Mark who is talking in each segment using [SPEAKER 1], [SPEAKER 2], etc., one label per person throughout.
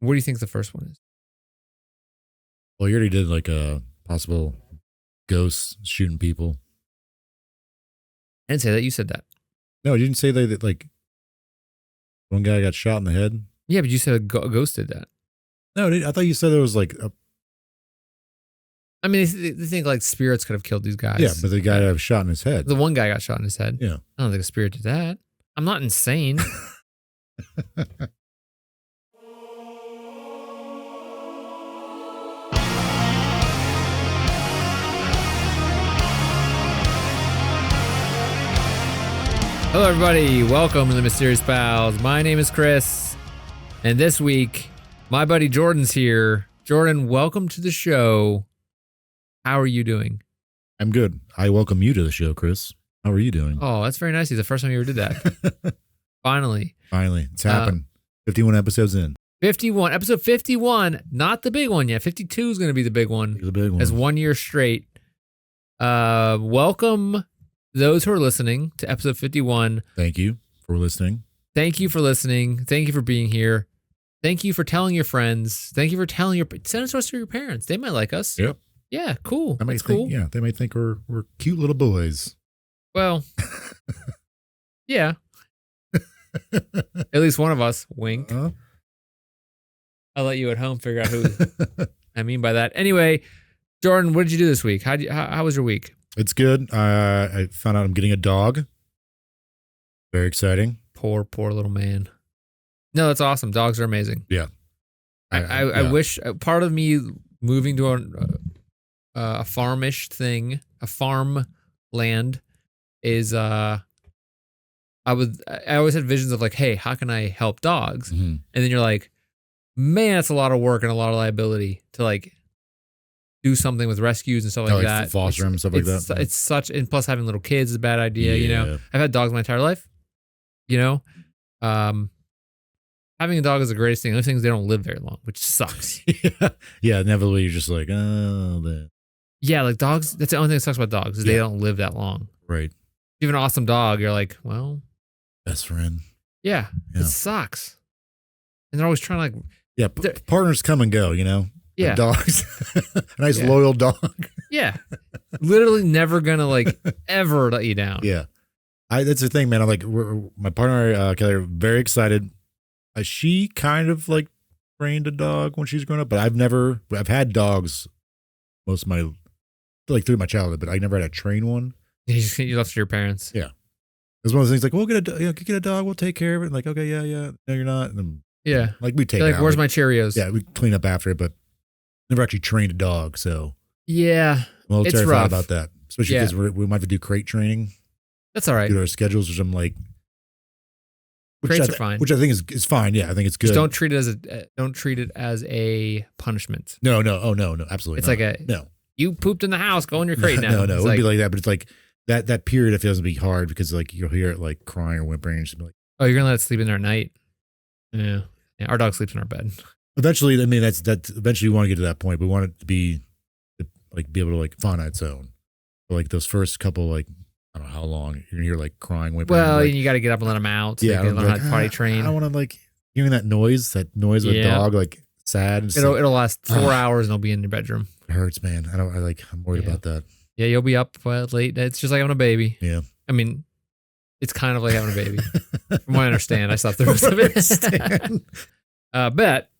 [SPEAKER 1] What do you think the first one is?
[SPEAKER 2] Well, you already did like a possible ghosts shooting people.
[SPEAKER 1] I didn't say that. You said that.
[SPEAKER 2] No, you didn't say that like one guy got shot in the head.
[SPEAKER 1] Yeah, but you said a ghost did that.
[SPEAKER 2] No, I thought you said there was like a.
[SPEAKER 1] I mean, they think like spirits could have killed these guys.
[SPEAKER 2] Yeah, but the guy got shot in his head.
[SPEAKER 1] The one guy got shot in his head.
[SPEAKER 2] Yeah.
[SPEAKER 1] I don't think a spirit did that. I'm not insane. Hello, everybody. Welcome to the Mysterious Pals. My name is Chris, and this week, my buddy Jordan's here. Jordan, welcome to the show. How are you doing?
[SPEAKER 2] I'm good. I welcome you to the show, Chris. How are you doing?
[SPEAKER 1] Oh, that's very nice. It's the first time you ever did that. Finally.
[SPEAKER 2] Finally. It's happened. 51 episodes in.
[SPEAKER 1] 51. Episode 51. Not the big one yet. 52 is going to be the big one.
[SPEAKER 2] The big one.
[SPEAKER 1] As 1 year straight. Welcome those who are listening to episode 51.
[SPEAKER 2] Thank you for listening.
[SPEAKER 1] Thank you for listening. Thank you for being here. Thank you for telling your friends. Thank you for telling send us to us to your parents. They might like us.
[SPEAKER 2] Yep.
[SPEAKER 1] Yeah, cool.
[SPEAKER 2] That's
[SPEAKER 1] cool.
[SPEAKER 2] Yeah, they might think we're cute little boys.
[SPEAKER 1] Well, yeah. At least one of us. Wink. I'll let you at home figure out who I mean by that. Anyway, Jordan, what did you do this week? How was your week?
[SPEAKER 2] It's good. I found out I'm getting a dog. Very exciting.
[SPEAKER 1] Poor little man. No, that's awesome. Dogs are amazing.
[SPEAKER 2] Yeah.
[SPEAKER 1] I wish part of me moving to a farmish thing, a farm land, is I always had visions of like, hey, how can I help dogs?
[SPEAKER 2] Mm-hmm.
[SPEAKER 1] And then you're like, man, it's a lot of work and a lot of liability to like do something with rescues and stuff like that.
[SPEAKER 2] Foster them and stuff like that.
[SPEAKER 1] It's such, and plus having little kids is a bad idea.
[SPEAKER 2] Yeah.
[SPEAKER 1] You know, I've had dogs my entire life. You know, having a dog is the greatest thing. The only thing is they don't live very long, which sucks.
[SPEAKER 2] Yeah. Inevitably, you're just like, oh,
[SPEAKER 1] yeah, like dogs. That's the only thing that sucks about dogs is they don't live that long.
[SPEAKER 2] Right.
[SPEAKER 1] You have an awesome dog, you're like, well,
[SPEAKER 2] best friend.
[SPEAKER 1] Yeah. It sucks. And they're always trying to like,
[SPEAKER 2] partners come and go. You know.
[SPEAKER 1] Yeah.
[SPEAKER 2] Dogs. Nice loyal dog.
[SPEAKER 1] Yeah. Literally never gonna like ever let you down.
[SPEAKER 2] Yeah. That's the thing, man. I'm like, my partner, Kelly, are very excited. She kind of like trained a dog when she was growing up, but I've had dogs most of my, like through my childhood, but I never had to train one.
[SPEAKER 1] You left it to your parents.
[SPEAKER 2] Yeah. It was one of those things like, we'll get a dog. We'll take care of it. Like, okay. Yeah. No, you're not. And then,
[SPEAKER 1] yeah.
[SPEAKER 2] Like we take
[SPEAKER 1] You're
[SPEAKER 2] it
[SPEAKER 1] like,
[SPEAKER 2] out.
[SPEAKER 1] where's my Cheerios?
[SPEAKER 2] Yeah. We clean up after it, but never actually trained a dog. So
[SPEAKER 1] yeah,
[SPEAKER 2] I'm a little
[SPEAKER 1] it's
[SPEAKER 2] terrified
[SPEAKER 1] rough
[SPEAKER 2] about that, especially because we might have to do crate training.
[SPEAKER 1] That's all right.
[SPEAKER 2] Do our schedules, which I'm like,
[SPEAKER 1] crates are fine.
[SPEAKER 2] Which I think is fine. Yeah, I think it's good.
[SPEAKER 1] Just don't treat it as a punishment.
[SPEAKER 2] No. Oh no, absolutely.
[SPEAKER 1] It's
[SPEAKER 2] not.
[SPEAKER 1] like you pooped in the house, go in your crate now.
[SPEAKER 2] No, it wouldn't be like that. But it's like that period. I feel doesn't be hard because like you'll hear it like crying or whimpering, and just be like,
[SPEAKER 1] oh, you're gonna let it sleep in there at night. Yeah. Our dog sleeps in our bed.
[SPEAKER 2] Eventually, I mean that's eventually we want to get to that point. We want it to be able to like fawn on its own. But like those first couple like. I don't know how long you're gonna hear like crying, whimpering.
[SPEAKER 1] Well,
[SPEAKER 2] like,
[SPEAKER 1] you got to get up and let them out. So
[SPEAKER 2] yeah,
[SPEAKER 1] they can learn how to potty train.
[SPEAKER 2] I don't want to like hearing that noise of a dog like sad. And
[SPEAKER 1] it'll last 4 hours and it'll be in your bedroom.
[SPEAKER 2] It hurts, man. I'm worried about that.
[SPEAKER 1] Yeah, you'll be up late. It's just like having a baby.
[SPEAKER 2] Yeah.
[SPEAKER 1] I mean, it's kind of like having a baby. From what I understand, I slept the rest of it. But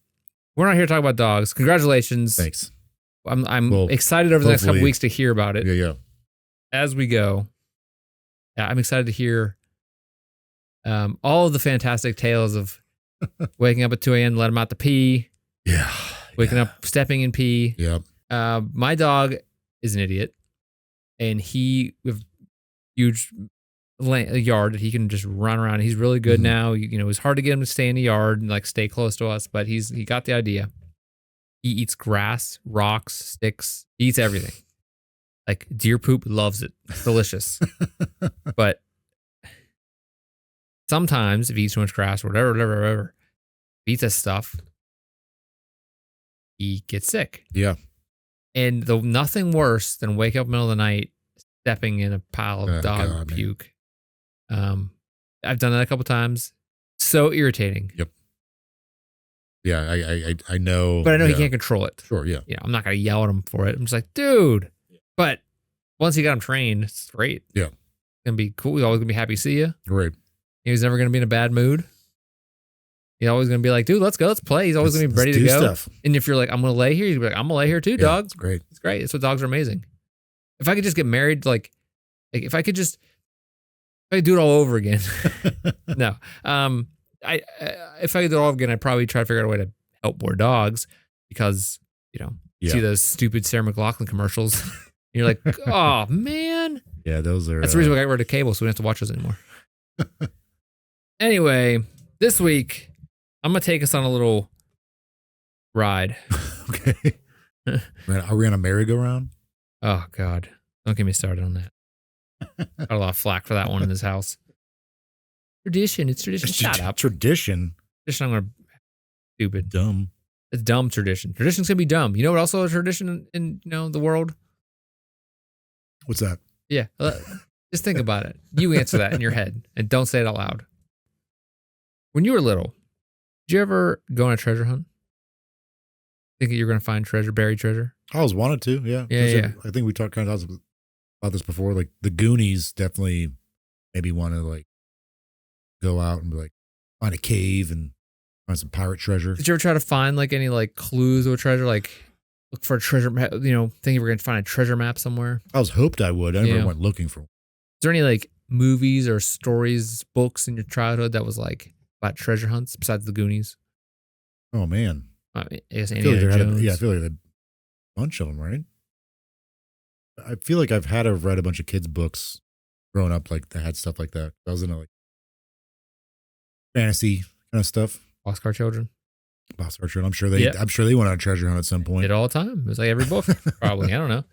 [SPEAKER 1] we're not here to talk about dogs. Congratulations.
[SPEAKER 2] Thanks.
[SPEAKER 1] I'm excited over the next couple weeks to hear about it.
[SPEAKER 2] Yeah.
[SPEAKER 1] As we go. Yeah, I'm excited to hear all of the fantastic tales of waking up at 2 a.m., let him out to pee.
[SPEAKER 2] Yeah.
[SPEAKER 1] Waking up, stepping in pee.
[SPEAKER 2] Yeah.
[SPEAKER 1] My dog is an idiot, and we have huge yard that he can just run around. He's really good now. You know, it's hard to get him to stay in the yard and like stay close to us, but he got the idea. He eats grass, rocks, sticks. He eats everything. Like deer poop, loves it. It's delicious. But sometimes if he eats too much grass or whatever, if he eats that stuff, he gets sick.
[SPEAKER 2] Yeah.
[SPEAKER 1] And nothing worse than wake up in the middle of the night, stepping in a pile of dog puke. I've done that a couple times. So irritating.
[SPEAKER 2] Yep. Yeah, I know.
[SPEAKER 1] But I know he
[SPEAKER 2] yeah.
[SPEAKER 1] can't control it.
[SPEAKER 2] Sure, yeah.
[SPEAKER 1] Yeah, I'm not gonna yell at him for it. I'm just like, dude. But once he got him trained, it's great.
[SPEAKER 2] Yeah.
[SPEAKER 1] Gonna be cool. He's always gonna be happy to see you.
[SPEAKER 2] Great.
[SPEAKER 1] He's never gonna be in a bad mood. He's always gonna be like, dude, let's go, let's play. He's always gonna be ready to go. Stuff. And if you're like, I'm gonna lay here, he's gonna be like, I'm gonna lay here too, dog.
[SPEAKER 2] It's great.
[SPEAKER 1] It's great. That's what dogs are amazing. If I could just get married, like if I could do it all over again. No. If I could do it all over again, I'd probably try to figure out a way to help more dogs because, see those stupid Sarah McLachlan commercials. You're like, oh man.
[SPEAKER 2] Yeah, those are.
[SPEAKER 1] That's the reason we got rid of cable, so we don't have to watch those anymore. Anyway, this week I'm gonna take us on a little ride.
[SPEAKER 2] Okay. Are we on a merry-go-round?
[SPEAKER 1] Oh God, don't get me started on that. Got a lot of flack for that one in this house. Tradition, it's tradition. Shut up.
[SPEAKER 2] Tradition.
[SPEAKER 1] Tradition. I'm gonna stupid.
[SPEAKER 2] Dumb.
[SPEAKER 1] It's dumb tradition. Tradition's gonna be dumb. You know what also a tradition in the world?
[SPEAKER 2] What's that?
[SPEAKER 1] Yeah. Just think about it. You answer that in your head and don't say it out loud. When you were little, did you ever go on a treasure hunt? Thinking you're going to find treasure, buried treasure?
[SPEAKER 2] I always wanted to, yeah.
[SPEAKER 1] Yeah.
[SPEAKER 2] I think we talked about this before. Like the Goonies definitely maybe want to like go out and like find a cave and find some pirate treasure.
[SPEAKER 1] Did you ever try to find like any like clues of a treasure? Like look for a treasure map, think you were going to find a treasure map somewhere?
[SPEAKER 2] I was hoped I would. I never went looking for one.
[SPEAKER 1] Is there any like movies or stories, books in your childhood that was like about treasure hunts besides the Goonies?
[SPEAKER 2] Oh man.
[SPEAKER 1] I guess
[SPEAKER 2] I feel like I feel like a bunch of them, right? I feel like I've read a bunch of kids' books growing up, like that had stuff like that. I was into like fantasy kind of stuff.
[SPEAKER 1] Boxcar Children.
[SPEAKER 2] Boxcar Children. I'm sure they went on a treasure hunt at some point.
[SPEAKER 1] Did all the time. It was like every book, probably. I don't know.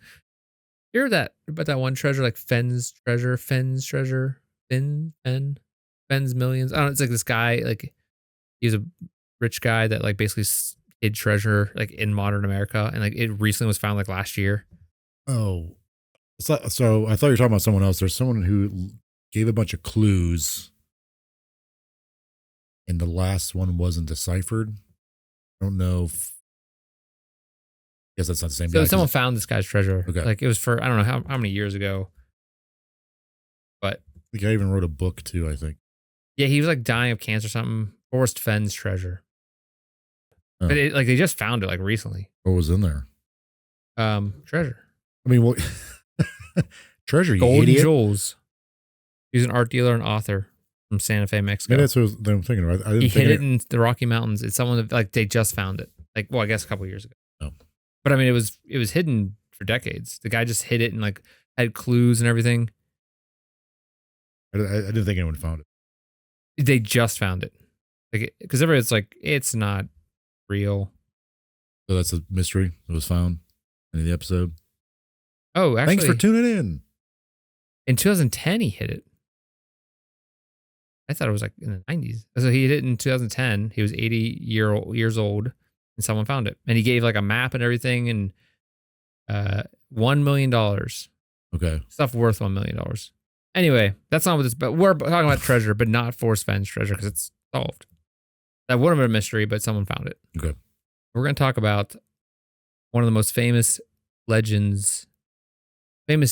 [SPEAKER 1] You heard that about that one treasure, like Fenn's treasure, Fenn's Millions. I don't know. It's like this guy, like he's a rich guy that like basically hid treasure like in modern America, and like it recently was found like last year.
[SPEAKER 2] Oh, so I thought you were talking about someone else. There's someone who gave a bunch of clues, and the last one wasn't deciphered. I don't know. I guess that's not the same guy.
[SPEAKER 1] So someone found this guy's treasure.
[SPEAKER 2] Okay.
[SPEAKER 1] Like it was for I don't know how many years ago, but
[SPEAKER 2] the guy even wrote a book too. I think.
[SPEAKER 1] Yeah, he was like dying of cancer or something. Forrest Fenn's treasure.
[SPEAKER 2] Oh.
[SPEAKER 1] But they just found it like recently.
[SPEAKER 2] What was in there?
[SPEAKER 1] Treasure.
[SPEAKER 2] I mean, what? Treasure, you
[SPEAKER 1] Gold
[SPEAKER 2] idiot.
[SPEAKER 1] jewels. He's an art dealer and author from Santa Fe, Mexico.
[SPEAKER 2] Maybe that's what I'm thinking of.
[SPEAKER 1] He hid it in the Rocky Mountains. It's someone that like they just found it. Like, well, I guess a couple years ago.
[SPEAKER 2] Oh.
[SPEAKER 1] But I mean, it was hidden for decades. The guy just hid it and like had clues and everything.
[SPEAKER 2] I didn't think anyone found it.
[SPEAKER 1] They just found it. Like, because everybody's like, it's not real.
[SPEAKER 2] So that's a mystery that was found in the episode.
[SPEAKER 1] Oh, actually.
[SPEAKER 2] Thanks for tuning in.
[SPEAKER 1] In 2010, he hit it. I thought it was like in the 90s. So he hit it in 2010. He was 80 years old, and someone found it. And he gave like a map and everything, and $1 million.
[SPEAKER 2] Okay.
[SPEAKER 1] Stuff worth $1 million. Anyway, that's not what this, but we're talking about treasure, but not Forrest Fenn's treasure because it's solved. That would have been a mystery, but someone found it.
[SPEAKER 2] Okay.
[SPEAKER 1] We're going to talk about one of the most famous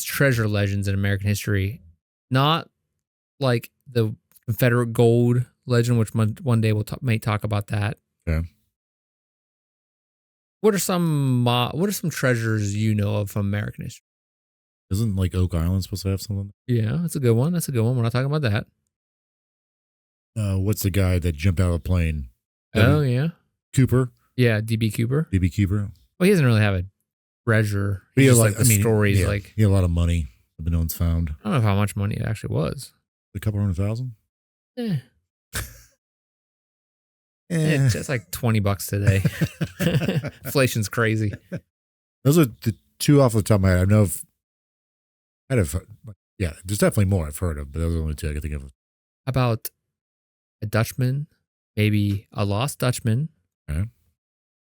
[SPEAKER 1] treasure legends in American history. Not like the Confederate gold legend, which one day may talk about that.
[SPEAKER 2] Okay.
[SPEAKER 1] What are some treasures you know of from American history?
[SPEAKER 2] Isn't like Oak Island supposed to have something?
[SPEAKER 1] Yeah, that's a good one. We're not talking about that.
[SPEAKER 2] What's the guy that jumped out of the plane?
[SPEAKER 1] Yeah.
[SPEAKER 2] Cooper?
[SPEAKER 1] Yeah, D.B. Cooper.
[SPEAKER 2] D.B. Cooper.
[SPEAKER 1] Well, he doesn't really have a treasure. He's just like the stories.
[SPEAKER 2] Yeah,
[SPEAKER 1] like
[SPEAKER 2] he had a lot of money that no one's found.
[SPEAKER 1] I don't know how much money it actually was.
[SPEAKER 2] A couple $100,000?
[SPEAKER 1] It's just like $20 today. Inflation's crazy.
[SPEAKER 2] Those are the two off the top of my head. I know there's definitely more I've heard of, but those are the only two I can think of.
[SPEAKER 1] About a Dutchman, maybe a lost Dutchman,
[SPEAKER 2] okay,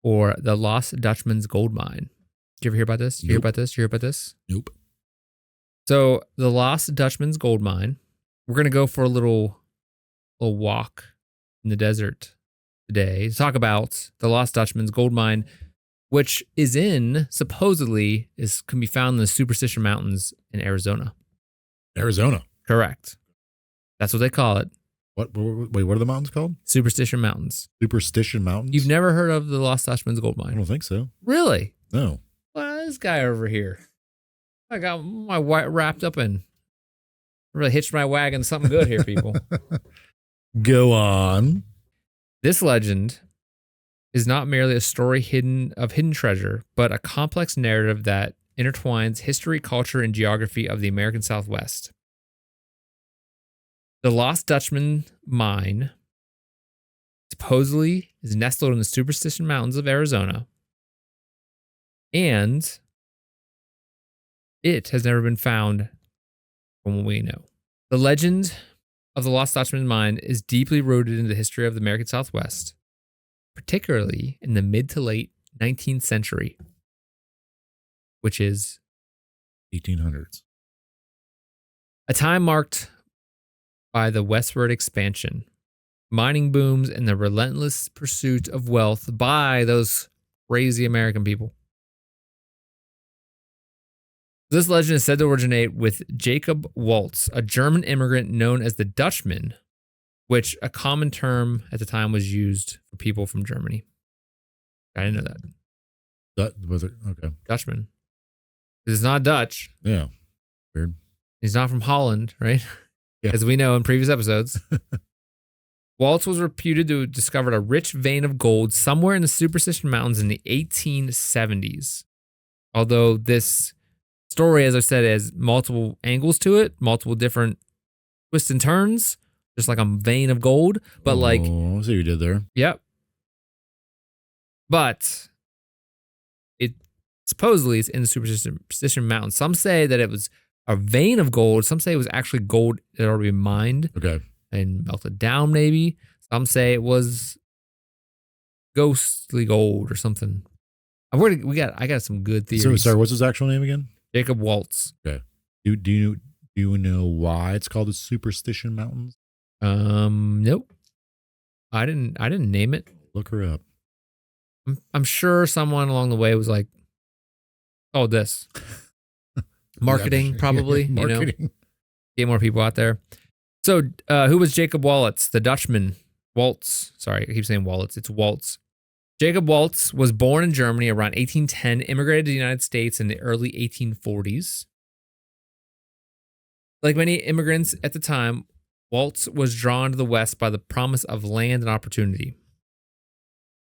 [SPEAKER 1] or the lost Dutchman's gold mine. Did you ever hear about this? Did you hear about this?
[SPEAKER 2] Nope.
[SPEAKER 1] So the lost Dutchman's gold mine. We're gonna go for a little walk in the desert today to talk about the Lost Dutchman's gold mine, which can be found in the Superstition Mountains in Arizona.
[SPEAKER 2] Arizona.
[SPEAKER 1] Correct. That's what they call it.
[SPEAKER 2] Wait, what are the mountains called?
[SPEAKER 1] Superstition Mountains.
[SPEAKER 2] Superstition Mountains?
[SPEAKER 1] You've never heard of the Lost Dutchman's gold
[SPEAKER 2] I
[SPEAKER 1] mine?
[SPEAKER 2] don't think so.
[SPEAKER 1] Really?
[SPEAKER 2] No.
[SPEAKER 1] Well, this guy over here. I got my wrapped up in. Really hitched my wagon to something good here, people.
[SPEAKER 2] Go on.
[SPEAKER 1] This legend is not merely a story of hidden treasure, but a complex narrative that intertwines history, culture, and geography of the American Southwest. The Lost Dutchman mine supposedly is nestled in the Superstition Mountains of Arizona, and it has never been found from what we know. The legend of the Lost Dutchman mine is deeply rooted in the history of the American Southwest, particularly in the mid to late 19th century, which is
[SPEAKER 2] 1800s.
[SPEAKER 1] a time marked by the westward expansion, mining booms, and the relentless pursuit of wealth by those crazy American people. This legend is said to originate with Jacob Waltz, a German immigrant known as the Dutchman, which a common term at the time was used for people from Germany. I didn't know that.
[SPEAKER 2] That was it. Okay.
[SPEAKER 1] Dutchman. It's not Dutch.
[SPEAKER 2] Yeah. Weird.
[SPEAKER 1] He's not from Holland, right?
[SPEAKER 2] Yeah.
[SPEAKER 1] As we know in previous episodes. Waltz was reputed to have discovered a rich vein of gold somewhere in the Superstition Mountains in the 1870s. Although this story, as I said, has multiple angles to it, multiple different twists and turns, just like a vein of gold. But
[SPEAKER 2] I see what you did there.
[SPEAKER 1] Yep. But it supposedly is in the Superstition Mountains. Some say that it was a vein of gold. Some say it was actually gold that had already been mined and melted down, maybe. Some say it was ghostly gold or something. I got some good theories.
[SPEAKER 2] So, sorry, what's his actual name again?
[SPEAKER 1] Jacob Waltz.
[SPEAKER 2] Okay. Do you know why it's called the Superstition Mountains?
[SPEAKER 1] Nope. I didn't name it.
[SPEAKER 2] Look her up.
[SPEAKER 1] I'm sure someone along the way was like, "Oh, this." Marketing, probably.
[SPEAKER 2] Marketing.
[SPEAKER 1] You know, get more people out there. So, who was Jacob Waltz, the Dutchman? Waltz. Sorry, I keep saying Waltz. It's Waltz. Jacob Waltz was born in Germany around 1810, immigrated to the United States in the early 1840s. Like many immigrants at the time, Waltz was drawn to the West by the promise of land and opportunity.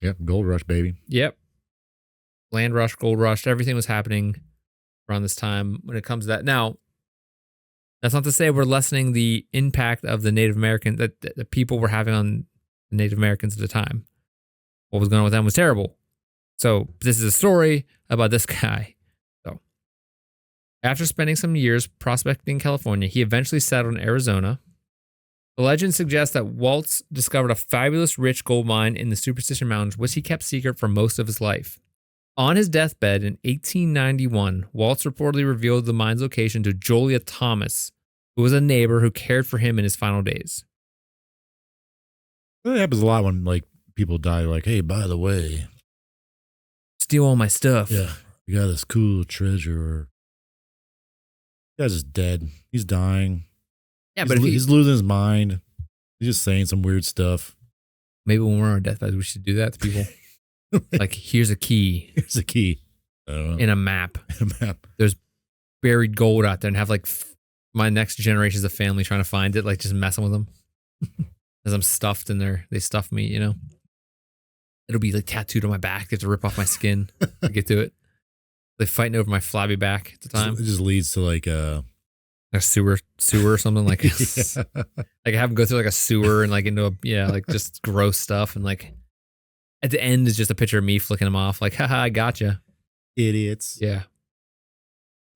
[SPEAKER 2] Yep, gold rush, baby.
[SPEAKER 1] Yep. Land rush, gold rush, everything was happening around this time when it comes to that. Now, that's not to say we're lessening the impact of the Native American that the people were having on the Native Americans at the time. What was going on with them was terrible. So this is a story about this guy. So after spending some years prospecting in California, he eventually settled in Arizona. The legend suggests that Waltz discovered a fabulous rich gold mine in the Superstition Mountains, which he kept secret for most of his life. On his deathbed in 1891, Waltz reportedly revealed the mine's location to Julia Thomas, who was a neighbor who cared for him in his final days.
[SPEAKER 2] That happens a lot when like people die. Like, hey, by the way,
[SPEAKER 1] steal all my stuff.
[SPEAKER 2] Yeah, you got this cool treasure. The guy's just dead. He's dying.
[SPEAKER 1] Yeah,
[SPEAKER 2] but he's losing his mind. He's just saying some weird stuff.
[SPEAKER 1] Maybe when we're on our deathbed, we should do that to people. Like, here's a key.
[SPEAKER 2] Here's a key. I don't know.
[SPEAKER 1] In a map.
[SPEAKER 2] In a map.
[SPEAKER 1] There's buried gold out there, and have like my next generations of family trying to find it, like just messing with them. As I'm stuffed in there, they stuff me, you know. It'll be like tattooed on my back. They have to rip off my skin to get to it. They're fighting over my flabby back at the time.
[SPEAKER 2] It just leads to like a
[SPEAKER 1] sewer or something like.
[SPEAKER 2] Yeah.
[SPEAKER 1] Like I have them go through like a sewer and like into like just gross stuff, and like at the end is just a picture of me flicking them off, like, haha, I gotcha,
[SPEAKER 2] idiots.
[SPEAKER 1] Yeah,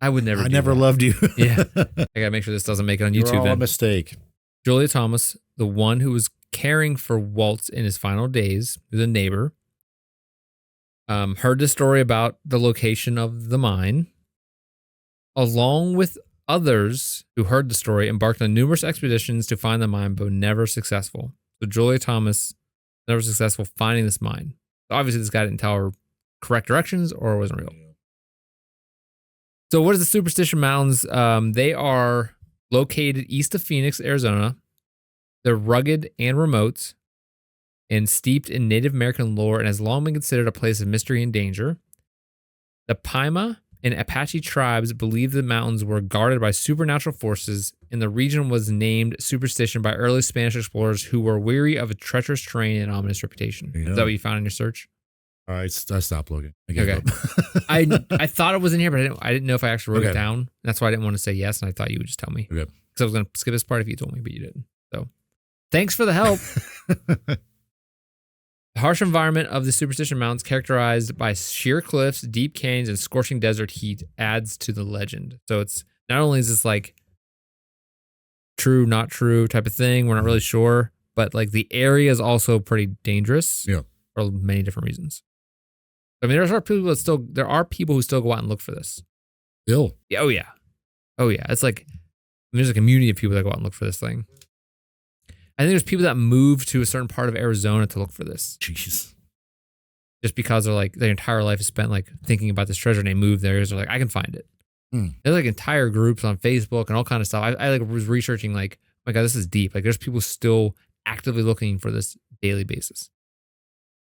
[SPEAKER 1] I would never.
[SPEAKER 2] I never loved you.
[SPEAKER 1] Yeah, I gotta make sure this doesn't make it on YouTube.
[SPEAKER 2] You're all
[SPEAKER 1] then.
[SPEAKER 2] a mistake.
[SPEAKER 1] Julia Thomas, the one who was caring for Waltz in his final days, the neighbor, heard the story about the location of the mine. Along with others who heard the story, embarked on numerous expeditions to find the mine, but were never successful. So Julia Thomas never successful finding this mine. So obviously, this guy didn't tell her correct directions or it wasn't real. So what is the Superstition Mountains? They are located east of Phoenix, Arizona. They're rugged and remote and steeped in Native American lore and has long been considered a place of mystery and danger. The Paima and Apache tribes believed the mountains were guarded by supernatural forces, and the region was named Superstition by early Spanish explorers who were weary of a treacherous terrain and ominous reputation.
[SPEAKER 2] Yeah.
[SPEAKER 1] Is that what you found in your search?
[SPEAKER 2] I stopped looking. I gave
[SPEAKER 1] Okay.
[SPEAKER 2] up.
[SPEAKER 1] I thought it was in here, but I didn't know if I actually wrote it
[SPEAKER 2] Okay.
[SPEAKER 1] down. That's why I didn't want to say yes, and I thought you would just tell me.
[SPEAKER 2] Okay.
[SPEAKER 1] Because I was going to skip this part if you told me, but you didn't. So thanks for the help. The harsh environment of the Superstition Mountains, characterized by sheer cliffs, deep canyons, and scorching desert heat, adds to the legend. So it's not only is this like true, not true type of thing, we're not really sure, but like the area is also pretty dangerous.
[SPEAKER 2] Yeah.
[SPEAKER 1] For many different reasons. I mean, there are people who still go out and look for this.
[SPEAKER 2] Still.
[SPEAKER 1] Yeah, oh yeah. Oh yeah. It's like there's a community of people that go out and look for this thing. I think there's people that move to a certain part of Arizona to look for this.
[SPEAKER 2] Jeez.
[SPEAKER 1] Just because they're like their entire life is spent like thinking about this treasure and they move there. So they're like, I can find it. There's like entire groups on Facebook and all kind of stuff. I like was researching like, oh my God, this is deep. Like there's people still actively looking for this daily basis.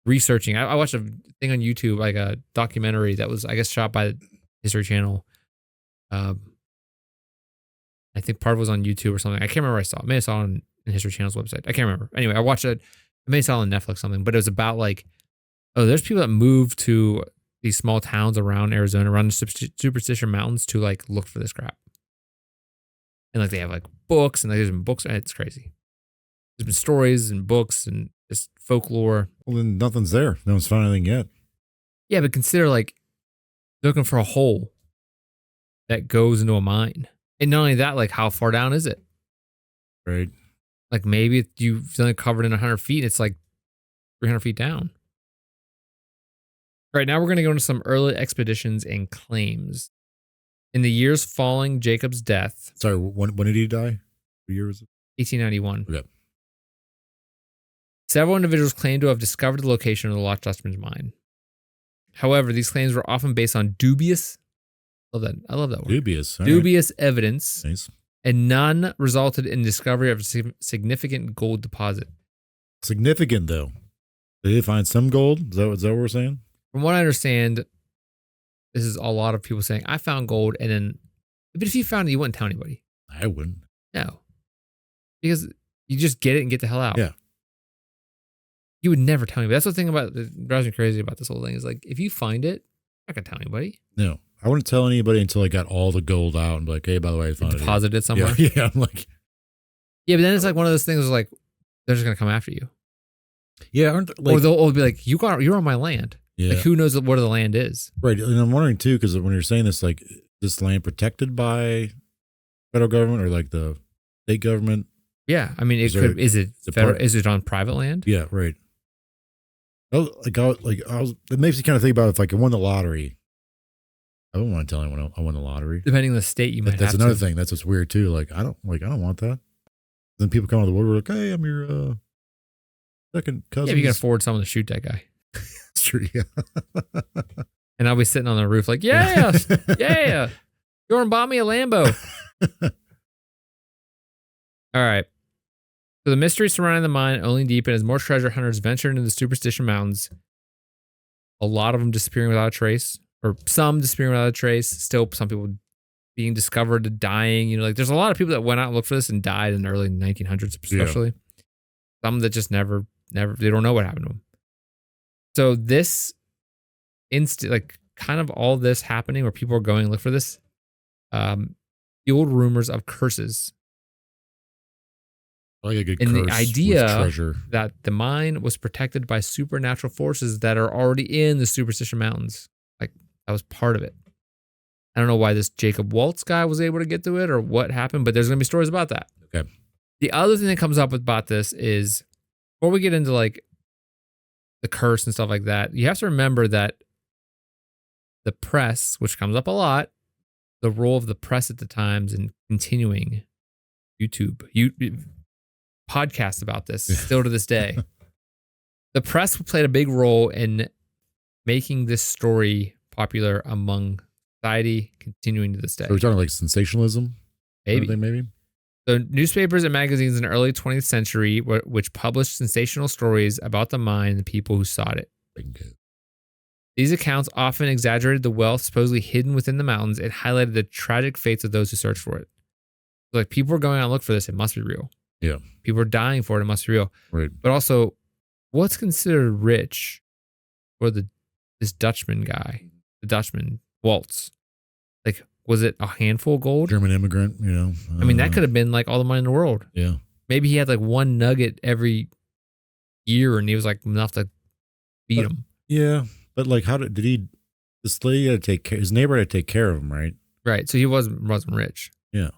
[SPEAKER 1] Researching. I watched a thing on YouTube, like a documentary that was, I guess, shot by the History Channel. I think part of it was on YouTube or something. I can't remember where I saw it. Maybe I saw it on History Channel's website. I can't remember. Anyway, I watched it. I may have saw it on Netflix or something, but it was about like, oh, there's people that move to these small towns around Arizona, around the Superstition Mountains to like look for this crap. And like they have like books and like, there's been books. It's crazy. There's been stories and books and just folklore.
[SPEAKER 2] Well, then nothing's there. No one's found anything yet.
[SPEAKER 1] Yeah, but consider like looking for a hole that goes into a mine. And not only that, like how far down is it?
[SPEAKER 2] Right.
[SPEAKER 1] Like maybe you've only covered in 100 feet. It's like 300 feet down. All right, now we're going to go into some early expeditions and claims. In the years following Jacob's death.
[SPEAKER 2] Sorry, when did he die? What year was it?
[SPEAKER 1] 1891.
[SPEAKER 2] Okay.
[SPEAKER 1] Several individuals claim to have discovered the location of the Lost Dutchman's mine. However, these claims were often based on dubious, I love that word.
[SPEAKER 2] Dubious.
[SPEAKER 1] Dubious evidence,
[SPEAKER 2] Nice.
[SPEAKER 1] and none resulted in discovery of a significant gold deposit.
[SPEAKER 2] Significant, though. Did they find some gold? Is that what we're saying?
[SPEAKER 1] From what I understand, this is a lot of people saying, I found gold, and then, but if you found it, you wouldn't tell anybody.
[SPEAKER 2] I wouldn't.
[SPEAKER 1] No. Because you just get it and get the hell out.
[SPEAKER 2] Yeah.
[SPEAKER 1] You would never tell anybody. That's the thing about that drives me crazy about this whole thing is like, if you find it, you're not going to tell anybody.
[SPEAKER 2] No. I wouldn't tell anybody until I got all the gold out and be like, hey, by the way, I found it.
[SPEAKER 1] Deposited it somewhere.
[SPEAKER 2] Yeah, yeah. I'm like,
[SPEAKER 1] yeah, but then it's like one of those things like, they're just going to come after you.
[SPEAKER 2] yeah. Aren't like,
[SPEAKER 1] or they'll be like, you're on my land.
[SPEAKER 2] yeah.
[SPEAKER 1] Like, who knows what the land is?
[SPEAKER 2] Right. And I'm wondering too, because when you're saying this, like, this land protected by federal government or like the state government?
[SPEAKER 1] Yeah. I mean, is it on private land?
[SPEAKER 2] Yeah, right. It makes you kind of think about if like I won the lottery. I wouldn't want to tell anyone I won the lottery.
[SPEAKER 1] Depending on the state, you might
[SPEAKER 2] That's
[SPEAKER 1] have
[SPEAKER 2] another
[SPEAKER 1] to.
[SPEAKER 2] thing. That's what's weird too. Like I don't want that. Then people come out of the woodwork like, hey, I'm your second cousin.
[SPEAKER 1] Yeah, if you can afford someone to shoot that guy.
[SPEAKER 2] It's true, yeah.
[SPEAKER 1] And I'll be sitting on the roof like, yeah, yeah. Jordan bought me a Lambo. All right. So the mystery surrounding the mine only deepened as more treasure hunters ventured into the Superstition Mountains. A lot of them disappearing without a trace, or some disappearing without a trace. Still, some people being discovered, dying. You know, like there's a lot of people that went out and looked for this and died in the early 1900s, especially. Yeah. Some that just never, they don't know what happened to them. So this like kind of all this happening where people are going to look for this, fueled rumors of curses.
[SPEAKER 2] Like a good
[SPEAKER 1] and
[SPEAKER 2] curse
[SPEAKER 1] the idea
[SPEAKER 2] with treasure.
[SPEAKER 1] That the mine was protected by supernatural forces that are already in the Superstition Mountains. Like that was part of it. I don't know why this Jacob Waltz guy was able to get to it or what happened, but there's going to be stories about that.
[SPEAKER 2] Okay.
[SPEAKER 1] The other thing that comes up about this is before we get into like the curse and stuff like that, you have to remember that the press, which comes up a lot, the role of the press at the times in continuing YouTube podcasts about this still to this day. The press played a big role in making this story popular among society, continuing to this day.
[SPEAKER 2] So we're talking like sensationalism? Maybe?
[SPEAKER 1] So newspapers and magazines in the early 20th century, which published sensational stories about the mine and the people who sought it. These accounts often exaggerated the wealth supposedly hidden within the mountains and highlighted the tragic fates of those who searched for it. So like people were going out and look for this, it must be real.
[SPEAKER 2] Yeah.
[SPEAKER 1] People are dying for it must be real.
[SPEAKER 2] Right.
[SPEAKER 1] But also, what's considered rich for this Dutchman guy, the Dutchman, Waltz? Like, was it a handful of gold?
[SPEAKER 2] German immigrant, you know.
[SPEAKER 1] I mean, that could have been like all the money in the world.
[SPEAKER 2] Yeah.
[SPEAKER 1] Maybe he had like one nugget every year and he was like enough to beat him.
[SPEAKER 2] Yeah. But like, this lady had to take care, his neighbor had to take care of him, right?
[SPEAKER 1] Right. So he wasn't rich.
[SPEAKER 2] Yeah.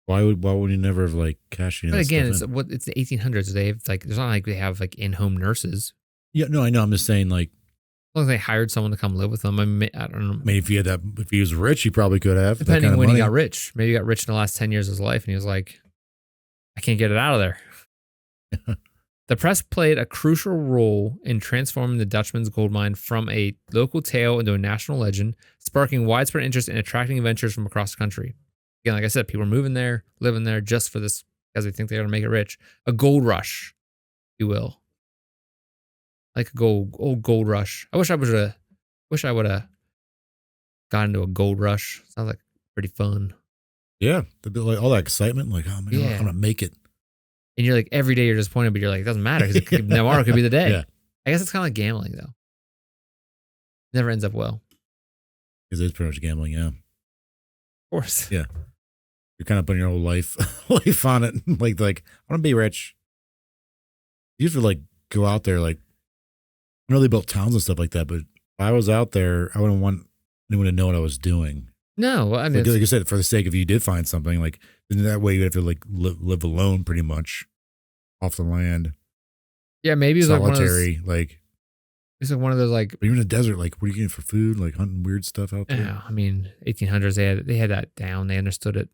[SPEAKER 2] Why would he never have like cashed in?
[SPEAKER 1] But again, it's the 1800s. They have like, there's not like they have like in-home nurses.
[SPEAKER 2] Yeah, no, I know. I'm just saying, like,
[SPEAKER 1] as long as they hired someone to come live with them. I don't know.
[SPEAKER 2] I mean, if he was rich, he probably could have.
[SPEAKER 1] Depending on when he got rich. Maybe he got rich in the last 10 years of his life and he was like, I can't get it out of there. The press played a crucial role in transforming the Dutchman's gold mine from a local tale into a national legend, sparking widespread interest and attracting adventurers from across the country. Again, like I said, people are moving there, living there just for this because they think they're going to make it rich. A gold rush, if you will. Like a old gold rush. I wish I would have got into a gold rush. Sounds like pretty fun.
[SPEAKER 2] Yeah, like all that excitement, like, oh man, I'm gonna make it.
[SPEAKER 1] And you're like, every day you're disappointed, but you're like, it doesn't matter because tomorrow could be the day.
[SPEAKER 2] Yeah.
[SPEAKER 1] I guess it's kind of like gambling though. Never ends up well.
[SPEAKER 2] Because it's pretty much gambling, yeah. Of
[SPEAKER 1] course.
[SPEAKER 2] Yeah. You're kind of putting your whole life on it. like I want to be rich. You used to like go out there, like, I know they built towns and stuff like that, but if I was out there, I wouldn't want anyone to know what I was doing.
[SPEAKER 1] No, I mean,
[SPEAKER 2] like I said, for the sake of you did find something, like in that way you have to like live alone pretty much off the land.
[SPEAKER 1] Yeah, maybe it's
[SPEAKER 2] solitary,
[SPEAKER 1] it's like one of those like.
[SPEAKER 2] But you're in the desert, like what are you getting for food? Like hunting weird stuff out there.
[SPEAKER 1] Yeah, I mean, 1800s they had that down. They understood it.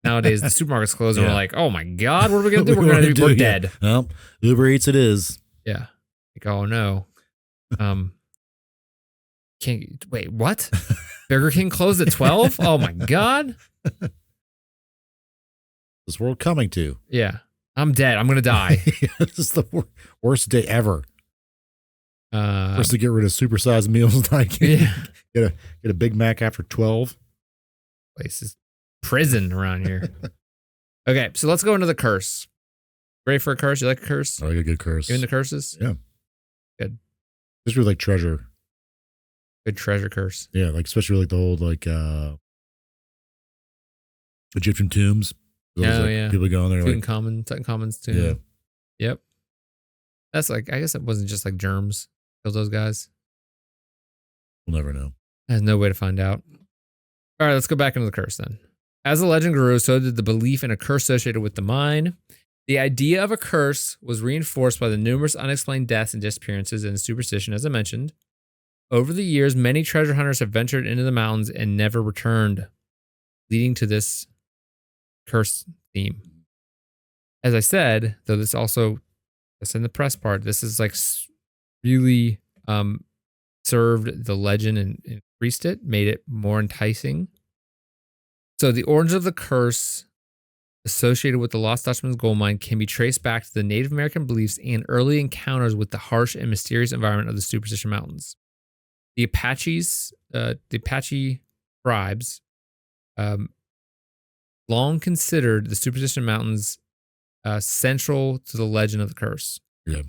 [SPEAKER 1] Nowadays the supermarket's closed and we're like, oh my god, what are we gonna do? We're dead.
[SPEAKER 2] Well, Uber Eats it is.
[SPEAKER 1] Yeah. Like, oh no. Can't wait. What? Burger King closed at 12? Oh my god.
[SPEAKER 2] This world coming to.
[SPEAKER 1] Yeah. I'm dead. I'm gonna die.
[SPEAKER 2] This is the worst day ever. First to get rid of supersized meals. Like, get a Big Mac after 12.
[SPEAKER 1] Place is prison around here. Okay, so let's go into the curse. Ready for a curse? You like a curse?
[SPEAKER 2] I like a good curse.
[SPEAKER 1] You into curses?
[SPEAKER 2] Yeah.
[SPEAKER 1] Good.
[SPEAKER 2] Especially like treasure.
[SPEAKER 1] Good treasure curse.
[SPEAKER 2] Yeah, like especially like the old like Egyptian tombs. Those,
[SPEAKER 1] yeah.
[SPEAKER 2] People going there like
[SPEAKER 1] Tutankhamun's tomb.
[SPEAKER 2] Yeah.
[SPEAKER 1] Yep. That's like, I guess it wasn't just like germs killed those guys.
[SPEAKER 2] We'll never know.
[SPEAKER 1] There's no way to find out. All right, let's go back into the curse then. As the legend grew, so did the belief in a curse associated with the mine. The idea of a curse was reinforced by the numerous unexplained deaths and disappearances in superstition, as I mentioned. Over the years, many treasure hunters have ventured into the mountains and never returned, leading to this curse theme. As I said, though, this also, that's in the press part, this is like really served the legend and increased it, made it more enticing. So the origin of the curse associated with the Lost Dutchman's gold mine can be traced back to the Native American beliefs and early encounters with the harsh and mysterious environment of the Superstition Mountains. The Apache tribes, long considered the Superstition Mountains central to the legend of the curse.
[SPEAKER 2] Yeah.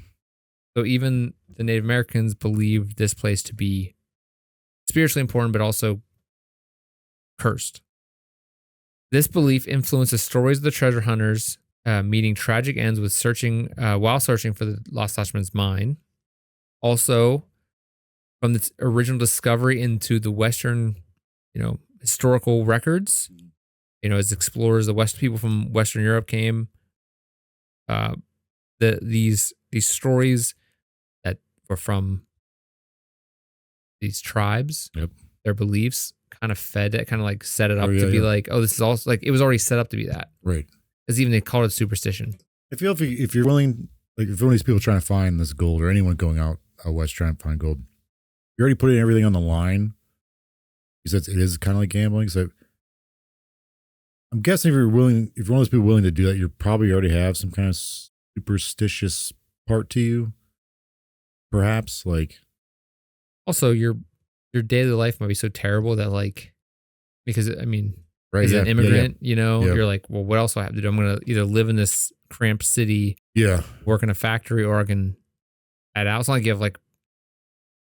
[SPEAKER 1] So even the Native Americans believed this place to be spiritually important, but also cursed. This belief influences stories of the treasure hunters meeting tragic ends with while searching for the Lost Dutchman's mine. Also, from the original discovery into the Western, historical records, as explorers, the people from Western Europe came. These stories that were from these tribes, their beliefs kind of fed it, kind of like set it up to be like, oh, this is also like, it was already set up to be that.
[SPEAKER 2] Right.
[SPEAKER 1] Because even they called it superstition.
[SPEAKER 2] I feel if you're willing like if one of these people trying to find this gold, or anyone going out west trying to find gold, you're already putting everything on the line. Because it is kind of like gambling. So I'm guessing if you're one of those people willing to do that, you probably already have some kind of superstitious part to you. Perhaps, like,
[SPEAKER 1] also your daily life might be so terrible that, like, because I mean,
[SPEAKER 2] right,
[SPEAKER 1] as
[SPEAKER 2] yeah,
[SPEAKER 1] an immigrant, you know,
[SPEAKER 2] yeah.
[SPEAKER 1] you're like, well, what else do I have to do? I'm gonna either live in this cramped city, work in a factory, or I can head out. It's not like you have like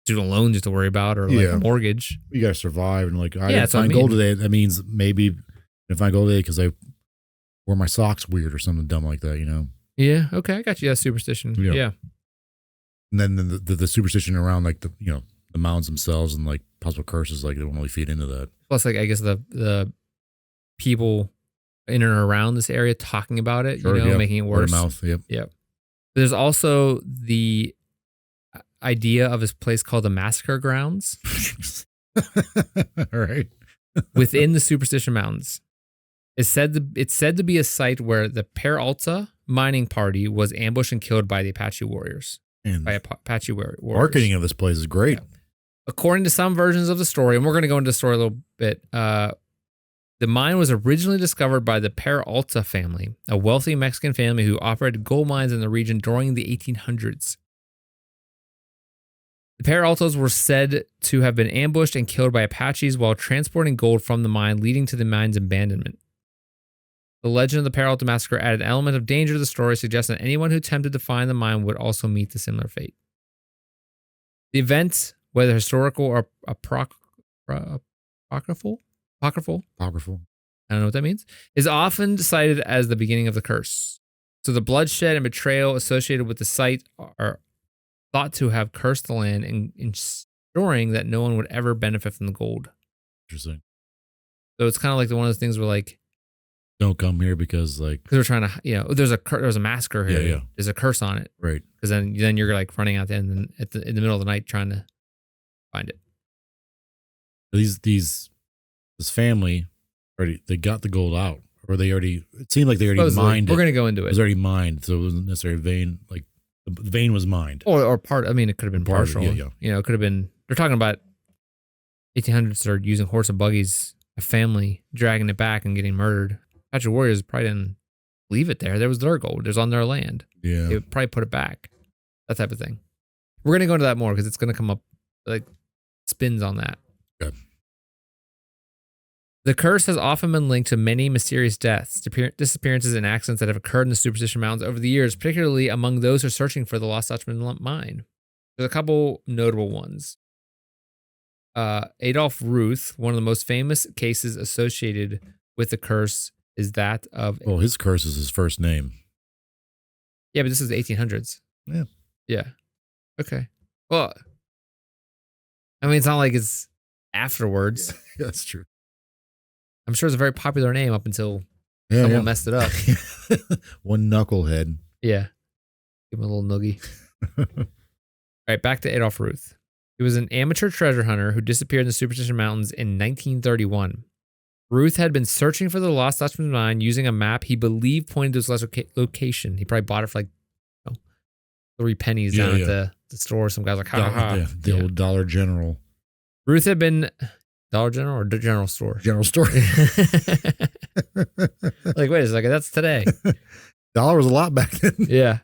[SPEAKER 1] student loans to worry about, or like a mortgage.
[SPEAKER 2] You gotta survive, and like I didn't
[SPEAKER 1] that's what I
[SPEAKER 2] find
[SPEAKER 1] mean.
[SPEAKER 2] gold today. That means maybe I didn't find gold today because I wore my socks weird or something dumb like that. You know?
[SPEAKER 1] Yeah. Okay, I got you. That's superstition. Yeah.
[SPEAKER 2] And then the superstition around like the mounds themselves and like possible curses, like they won't really feed into that.
[SPEAKER 1] Plus, like, I guess the people in and around this area talking about it,
[SPEAKER 2] Sure,
[SPEAKER 1] making it worse.
[SPEAKER 2] Word of mouth.
[SPEAKER 1] Yep. There's also the idea of this place called the Massacre Grounds.
[SPEAKER 2] All right.
[SPEAKER 1] Within the Superstition Mountains. It's said to be a site where the Peralta mining party was ambushed and killed by the Apache warriors.
[SPEAKER 2] And
[SPEAKER 1] Apache warriors.
[SPEAKER 2] Marketing of this place is great.
[SPEAKER 1] Yeah. According to some versions of the story, and we're going to go into the story a little bit, the mine was originally discovered by the Peralta family, a wealthy Mexican family who operated gold mines in the region during the 1800s. The Peraltas were said to have been ambushed and killed by Apaches while transporting gold from the mine, leading to the mine's abandonment. The legend of the Peralta massacre added an element of danger to the story, suggesting that anyone who attempted to find the mine would also meet the similar fate. The event, whether historical or apocryphal, I don't know what that means, is often cited as the beginning of the curse. So the bloodshed and betrayal associated with the site are thought to have cursed the land and ensuring that no one would ever benefit from the gold.
[SPEAKER 2] Interesting.
[SPEAKER 1] So it's kind of like one of those things where, like,
[SPEAKER 2] don't come here because
[SPEAKER 1] we're trying to, there's a massacre here.
[SPEAKER 2] Yeah.
[SPEAKER 1] There's a curse on it.
[SPEAKER 2] Right.
[SPEAKER 1] Because then you're like running out there and in the middle of the night trying to find it.
[SPEAKER 2] This family they got the gold out, or it seemed like they already mined it.
[SPEAKER 1] We're going to go into it.
[SPEAKER 2] It was already mined, so it wasn't necessarily a vein. Like the vein was mined.
[SPEAKER 1] Or part, I mean, it could have been partial.
[SPEAKER 2] Yeah.
[SPEAKER 1] It could have been, they're talking about 1800s, they're using horse and buggies, a family dragging it back and getting murdered. Apache warriors probably didn't leave it there. There was their gold. It was on their land.
[SPEAKER 2] Yeah.
[SPEAKER 1] They would probably put it back. That type of thing. We're going to go into that more because it's going to come up, like, spins on that.
[SPEAKER 2] Good.
[SPEAKER 1] The curse has often been linked to many mysterious deaths, disappearances, and accidents that have occurred in the Superstition Mountains over the years, particularly among those who are searching for the Lost Dutchman mine. There's a couple notable ones. Adolf Ruth, one of the most famous cases associated with the curse, is that of...
[SPEAKER 2] Well, his curse is his first name.
[SPEAKER 1] Yeah, but this is the 1800s.
[SPEAKER 2] Yeah.
[SPEAKER 1] Yeah. Okay. Well, I mean, it's not like it's afterwards.
[SPEAKER 2] Yeah, that's true.
[SPEAKER 1] I'm sure it's a very popular name up until someone messed it up.
[SPEAKER 2] One knucklehead.
[SPEAKER 1] Yeah. Give him a little noogie. All right, back to Adolf Ruth. He was an amateur treasure hunter who disappeared in the Superstition Mountains in 1931. Ruth had been searching for the Lost Dutchman mine using a map he believed pointed to its location. He probably bought it for like 3 pennies down at the store. Some guy's like, ha ha.
[SPEAKER 2] Yeah, the old Dollar General.
[SPEAKER 1] Ruth had been... Dollar General or General Store?
[SPEAKER 2] General Store.
[SPEAKER 1] Like, wait a second, that's today.
[SPEAKER 2] Dollar was a lot back then.
[SPEAKER 1] Yeah.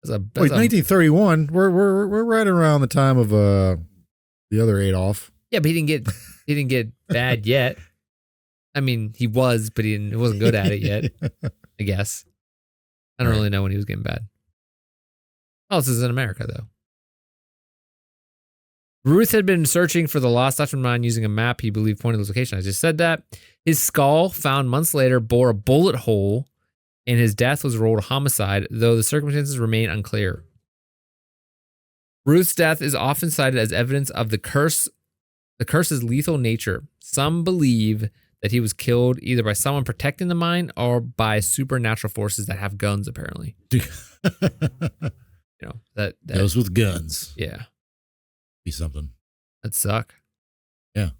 [SPEAKER 2] Wait, 1931. We're right around the time of the other Adolf.
[SPEAKER 1] Yeah, but he didn't get bad yet. I mean, he was, but he wasn't good at it yet. I guess. I don't really know when he was getting bad. Oh, this is in America though. Ruth had been searching for the Lost Dutchman mine using a map he believed pointed to the location. I just said that. His skull, found months later, bore a bullet hole, and his death was ruled homicide, though the circumstances remain unclear. Ruth's death is often cited as evidence of the curse's lethal nature. Some believe that he was killed either by someone protecting the mine or by supernatural forces that have guns, apparently. That
[SPEAKER 2] Those with guns.
[SPEAKER 1] Yeah.
[SPEAKER 2] Be something.
[SPEAKER 1] That'd suck.
[SPEAKER 2] Yeah.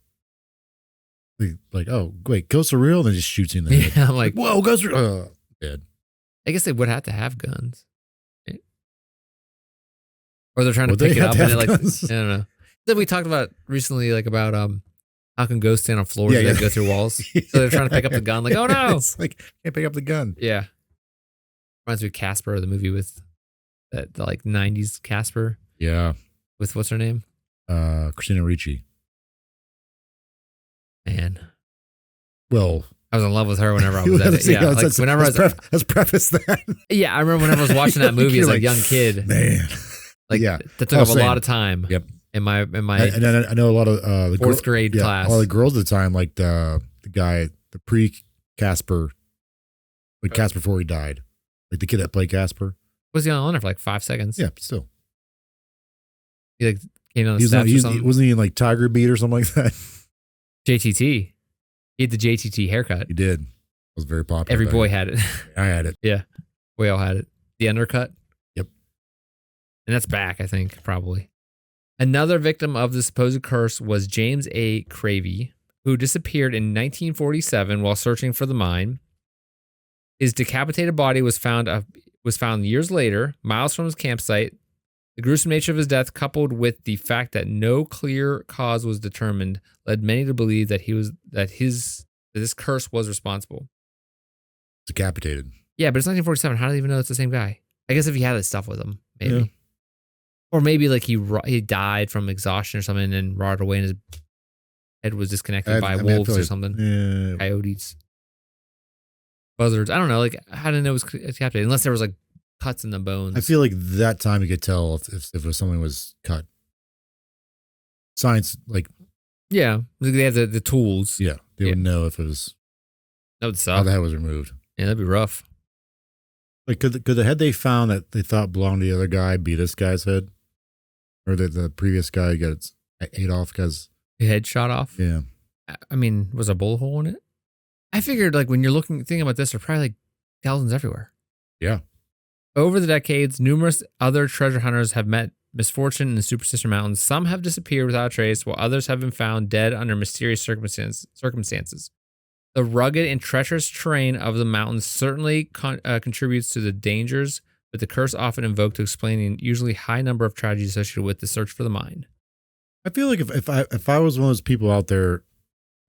[SPEAKER 2] Like, oh, wait, ghosts are real? And then just shoots you in the head.
[SPEAKER 1] Yeah, I'm like,
[SPEAKER 2] whoa, ghosts are dead.
[SPEAKER 1] I guess they would have to have guns. Right? Or they're trying to
[SPEAKER 2] Well, they
[SPEAKER 1] pick it
[SPEAKER 2] have
[SPEAKER 1] up
[SPEAKER 2] to
[SPEAKER 1] and
[SPEAKER 2] have
[SPEAKER 1] it like
[SPEAKER 2] guns.
[SPEAKER 1] I don't know. Then we talked about recently like about how can ghosts stand on floors and then go through walls. So they're trying to pick up the gun, like, oh no.
[SPEAKER 2] It's like can't pick up the gun.
[SPEAKER 1] Yeah. Reminds me of Casper, the movie with that the like 90s Casper.
[SPEAKER 2] Yeah.
[SPEAKER 1] With what's her name?
[SPEAKER 2] Christina Ricci.
[SPEAKER 1] Man.
[SPEAKER 2] Well,
[SPEAKER 1] I was in love with her whenever I was at it. Yeah, like whenever I was
[SPEAKER 2] let's preface that.
[SPEAKER 1] Yeah, I remember whenever I was watching that movie as a young kid.
[SPEAKER 2] Man.
[SPEAKER 1] Like
[SPEAKER 2] yeah.
[SPEAKER 1] that took up a lot of time.
[SPEAKER 2] Yep.
[SPEAKER 1] In my
[SPEAKER 2] and then I know a lot of the
[SPEAKER 1] fourth grade class.
[SPEAKER 2] All the girls at the time, like the guy, the pre-Casper, like Casper before he died. Like the kid that played Casper.
[SPEAKER 1] Was he on there for like 5 seconds?
[SPEAKER 2] Yeah, but still.
[SPEAKER 1] He like came on the steps or something.
[SPEAKER 2] Wasn't he in like Tiger Beat or something like that?
[SPEAKER 1] JTT. He had the JTT haircut.
[SPEAKER 2] He did. It was very popular.
[SPEAKER 1] Every boy had it.
[SPEAKER 2] I had it.
[SPEAKER 1] Yeah. We all had it. The undercut.
[SPEAKER 2] Yep.
[SPEAKER 1] And that's back, I think, probably. Another victim of the supposed curse was James A. Cravey, who disappeared in 1947 while searching for the mine. His decapitated body was found years later, miles from his campsite. The gruesome nature of his death, coupled with the fact that no clear cause was determined, led many to believe that this curse was responsible.
[SPEAKER 2] Decapitated.
[SPEAKER 1] Yeah, but it's 1947. How do they even know it's the same guy? I guess if he had this stuff with him, maybe.
[SPEAKER 2] Yeah.
[SPEAKER 1] Or maybe like he died from exhaustion or something and rotted away and his head was disconnected by wolves or something.
[SPEAKER 2] Yeah.
[SPEAKER 1] Coyotes. Buzzards. I don't know. Like, how did I know it was decapitated? Unless there was like cuts in the bones.
[SPEAKER 2] I feel like that time you could tell if it was something was cut. Science, like.
[SPEAKER 1] Yeah. They have the tools.
[SPEAKER 2] Yeah. They would know if it was.
[SPEAKER 1] That would suck.
[SPEAKER 2] How the head was removed.
[SPEAKER 1] Yeah, that'd be rough.
[SPEAKER 2] Like, could the head they found that they thought belonged to the other guy be this guy's head? Or the previous guy got ate off because.
[SPEAKER 1] Your head shot off?
[SPEAKER 2] Yeah.
[SPEAKER 1] I mean, was a bullet hole in it? I figured like when you're thinking about this, there are probably like skeletons everywhere.
[SPEAKER 2] Yeah.
[SPEAKER 1] Over the decades, numerous other treasure hunters have met misfortune in the Superstition Mountains. Some have disappeared without a trace, while others have been found dead under mysterious circumstances. The rugged and treacherous terrain of the mountains certainly contributes to the dangers, but the curse often invoked to explain the usually high number of tragedies associated with the search for the mine.
[SPEAKER 2] I feel like if I was one of those people out there,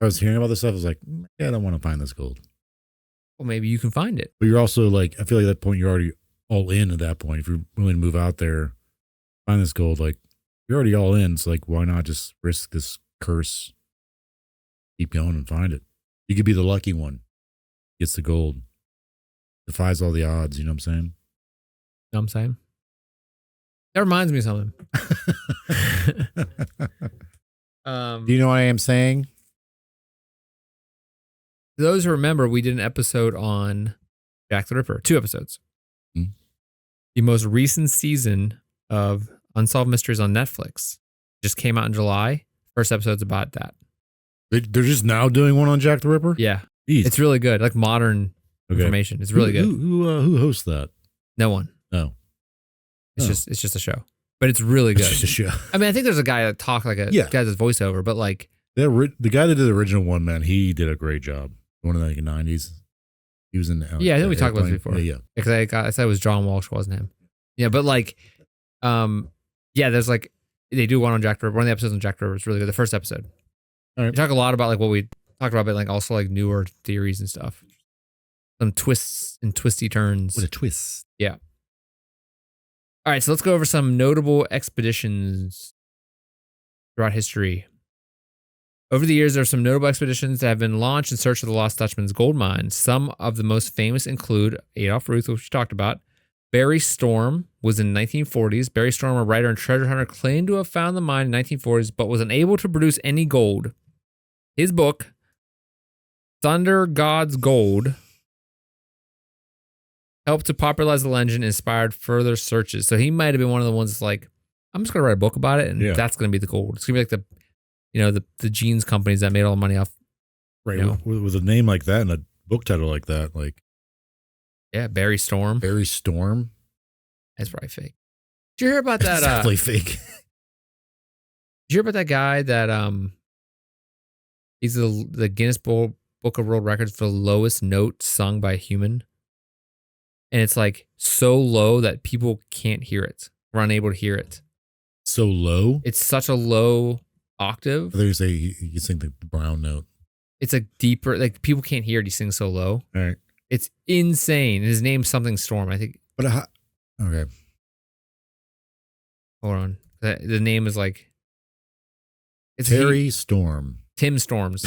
[SPEAKER 2] I was hearing about this stuff, I was like, yeah, I don't want to find this gold.
[SPEAKER 1] Well, maybe you can find it.
[SPEAKER 2] But you're also like, I feel like at that point, you're already all in at that point. If you're willing to move out there, find this gold, like you're already all in. So like, why not just risk this curse? Keep going and find it. You could be the lucky one. Gets the gold. Defies all the odds. You know what I'm saying?
[SPEAKER 1] You know what I'm saying? That reminds me of something.
[SPEAKER 2] Do you know what I am saying?
[SPEAKER 1] Those who remember, we did an episode on Jack the Ripper. 2 episodes.
[SPEAKER 2] Mm-hmm.
[SPEAKER 1] The most recent season of Unsolved Mysteries on Netflix just came out in July. First episode's about that.
[SPEAKER 2] They're just now doing one on Jack the Ripper?
[SPEAKER 1] Yeah.
[SPEAKER 2] Jeez.
[SPEAKER 1] It's really good. Like modern information. It's really good.
[SPEAKER 2] Who hosts that?
[SPEAKER 1] No one.
[SPEAKER 2] No.
[SPEAKER 1] It's just a show. But it's really good.
[SPEAKER 2] It's just a show.
[SPEAKER 1] I mean, I think there's a guy that talks like a guy that's voiceover, but like
[SPEAKER 2] the guy that did the original one, man, he did a great job. One of the 90s. He was in the
[SPEAKER 1] I think we talked about this before.
[SPEAKER 2] Yeah.
[SPEAKER 1] Because I said it was John Walsh, wasn't him. Yeah, but like there's like they do one on Jack the Ripper. One of the episodes on Jack the Ripper is really good. The first episode.
[SPEAKER 2] All right.
[SPEAKER 1] We talk a lot about like what we talked about, but like also like newer theories and stuff. Some twists and twisty turns.
[SPEAKER 2] What a twist.
[SPEAKER 1] Yeah. All right, so let's go over some notable expeditions throughout history. Over the years, there are some notable expeditions that have been launched in search of the Lost Dutchman's gold mine. Some of the most famous include Adolf Ruth, which we talked about. Barry Storm was in the 1940s. Barry Storm, a writer and treasure hunter, claimed to have found the mine in the 1940s, but was unable to produce any gold. His book, Thunder God's Gold, helped to popularize the legend and inspired further searches. So he might have been one of the ones that's like, I'm just going to write a book about it, and that's going to be the gold. It's going to be like the jeans companies that made all the money off.
[SPEAKER 2] Right. With a name like that and a book title like that, like.
[SPEAKER 1] Yeah, Barry Storm.
[SPEAKER 2] Barry Storm?
[SPEAKER 1] That's probably fake. Did you hear about that?
[SPEAKER 2] That's definitely fake.
[SPEAKER 1] Did you hear about that guy that he's the Guinness Book of World Records for the lowest note sung by a human? And it's like so low that people can't hear it. We're unable to hear it.
[SPEAKER 2] so low.
[SPEAKER 1] It's such a low octave.
[SPEAKER 2] I thought you say you sing the brown note.
[SPEAKER 1] It's a deeper, like people can't hear it. He sings so low.
[SPEAKER 2] All right.
[SPEAKER 1] It's insane. His name's something Storm, I think.
[SPEAKER 2] But okay.
[SPEAKER 1] Hold on. The name is like
[SPEAKER 2] it's Terry Storm.
[SPEAKER 1] Tim Storms.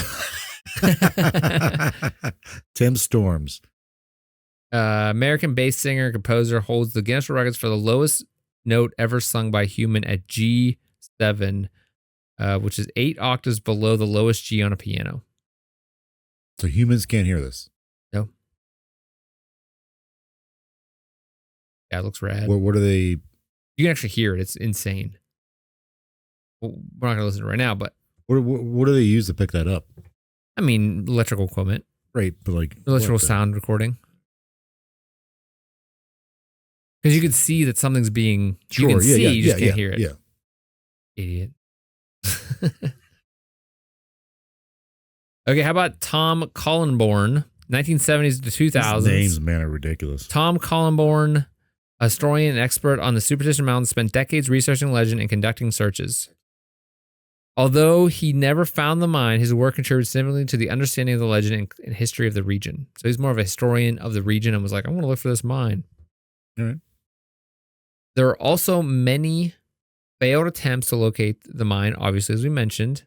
[SPEAKER 2] Tim Storms.
[SPEAKER 1] American bass singer and composer, holds the Guinness World Records for the lowest note ever sung by a human at G7, which is 8 octaves below the lowest G on a piano.
[SPEAKER 2] So humans can't hear this.
[SPEAKER 1] No. Yeah, it looks rad.
[SPEAKER 2] What are they?
[SPEAKER 1] You can actually hear it. It's insane. Well, we're not going to listen to it right now, but
[SPEAKER 2] what do they use to pick that up?
[SPEAKER 1] I mean, electrical equipment.
[SPEAKER 2] Right, but like
[SPEAKER 1] electrical sound recording. Because you can see that something's being.
[SPEAKER 2] Sure,
[SPEAKER 1] you can see, you just can't
[SPEAKER 2] yeah,
[SPEAKER 1] hear it.
[SPEAKER 2] Yeah.
[SPEAKER 1] Idiot. Okay, how about Tom Collenborn, 1970s to 2000s?
[SPEAKER 2] These names, man, are ridiculous.
[SPEAKER 1] Tom Collenborn, a historian and expert on the Superstition Mountains, spent decades researching legend and conducting searches. Although he never found the mine, his work contributed significantly to the understanding of the legend and history of the region. So he's more of a historian of the region and was like, I want to look for this mine.
[SPEAKER 2] All right.
[SPEAKER 1] There are also many failed attempts to locate the mine, obviously, as we mentioned.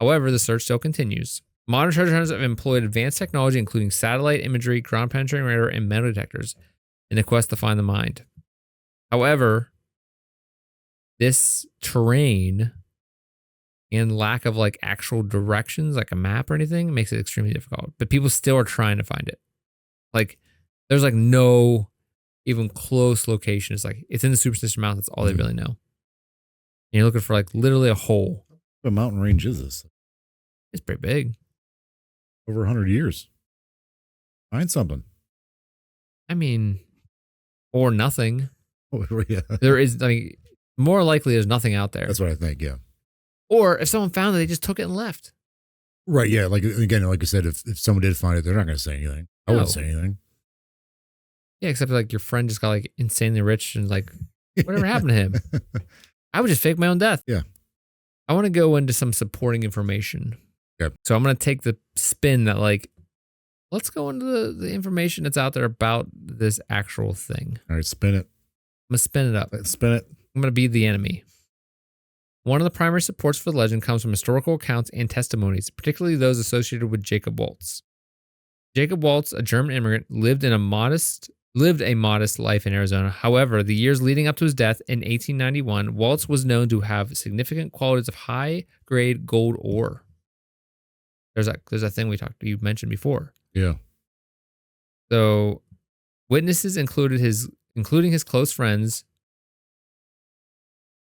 [SPEAKER 1] However, the search still continues. Modern treasure hunters have employed advanced technology, including satellite imagery, ground-penetrating radar, and metal detectors in the quest to find the mine. However, this terrain and lack of like actual directions, like a map or anything, makes it extremely difficult. But people still are trying to find it. Like, there's like no even close location. It's like, it's in the Superstition Mountains. That's all they really know. And you're looking for like literally a hole.
[SPEAKER 2] What mountain range is this?
[SPEAKER 1] It's pretty big.
[SPEAKER 2] Over 100 years. Find something.
[SPEAKER 1] I mean, or nothing.
[SPEAKER 2] Oh, yeah.
[SPEAKER 1] There is, I mean, more likely there's nothing out there.
[SPEAKER 2] That's what I think, yeah.
[SPEAKER 1] Or if someone found it, they just took it and left.
[SPEAKER 2] Right, yeah. Like, again, like I said, if someone did find it, they're not going to say anything. I wouldn't say anything.
[SPEAKER 1] Yeah, except like your friend just got like insanely rich and like, whatever happened to him? I would just fake my own death.
[SPEAKER 2] Yeah.
[SPEAKER 1] I want to go into some supporting information.
[SPEAKER 2] Yep.
[SPEAKER 1] So I'm going to take the spin that like, let's go into the information that's out there about this actual thing.
[SPEAKER 2] All right, spin it.
[SPEAKER 1] I'm going to spin it up.
[SPEAKER 2] Let's spin it.
[SPEAKER 1] I'm going to be the enemy. One of the primary supports for the legend comes from historical accounts and testimonies, particularly those associated with Jacob Waltz. Jacob Waltz, a German immigrant, lived a modest life in Arizona. However, the years leading up to his death in 1891, Waltz was known to have significant qualities of high-grade gold ore. There's a thing you mentioned before.
[SPEAKER 2] Yeah.
[SPEAKER 1] So, witnesses including his close friends,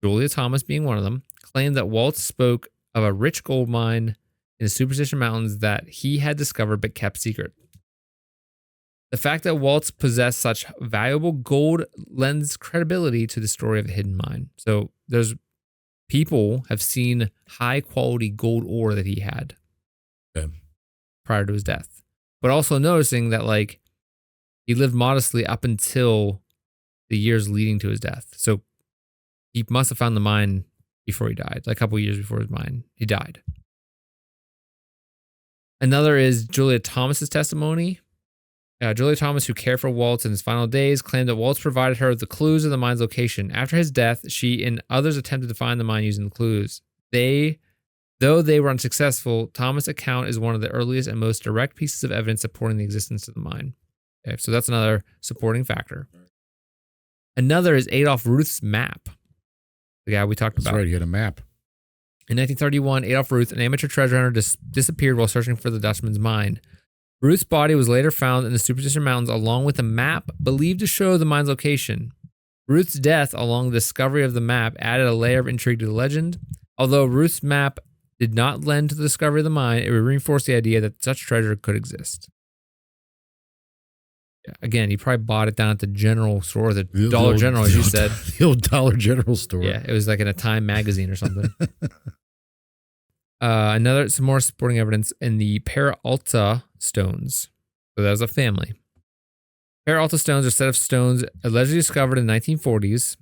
[SPEAKER 1] Julia Thomas being one of them, claimed that Waltz spoke of a rich gold mine in the Superstition Mountains that he had discovered but kept secret. The fact that Waltz possessed such valuable gold lends credibility to the story of the hidden mine. So there's people have seen high quality gold ore that he had prior to his death, but also noticing that like he lived modestly up until the years leading to his death. So he must have found the mine before he died, like a couple years before he died. Another is Julia Thomas's testimony. Julia Thomas, who cared for Waltz in his final days, claimed that Waltz provided her with the clues of the mine's location. After his death, she and others attempted to find the mine using the clues. Though they were unsuccessful, Thomas' account is one of the earliest and most direct pieces of evidence supporting the existence of the mine. Okay, so that's another supporting factor. Another is Adolf Ruth's map. The guy we talked about.
[SPEAKER 2] That's right, he had a map.
[SPEAKER 1] In 1931, Adolf Ruth, an amateur treasure hunter, disappeared while searching for the Dutchman's mine. Ruth's body was later found in the Superstition Mountains along with a map believed to show the mine's location. Ruth's death, along with the discovery of the map, added a layer of intrigue to the legend. Although Ruth's map did not lend to the discovery of the mine, it would reinforce the idea that such treasure could exist. Yeah, again, he probably bought it down at the general store, the Dollar General, as you said.
[SPEAKER 2] The old Dollar General store.
[SPEAKER 1] Yeah, it was like in a Time magazine or something. Some more supporting evidence in the Peralta stones. So that was a family. Peralta stones are a set of stones allegedly discovered in the 1940s.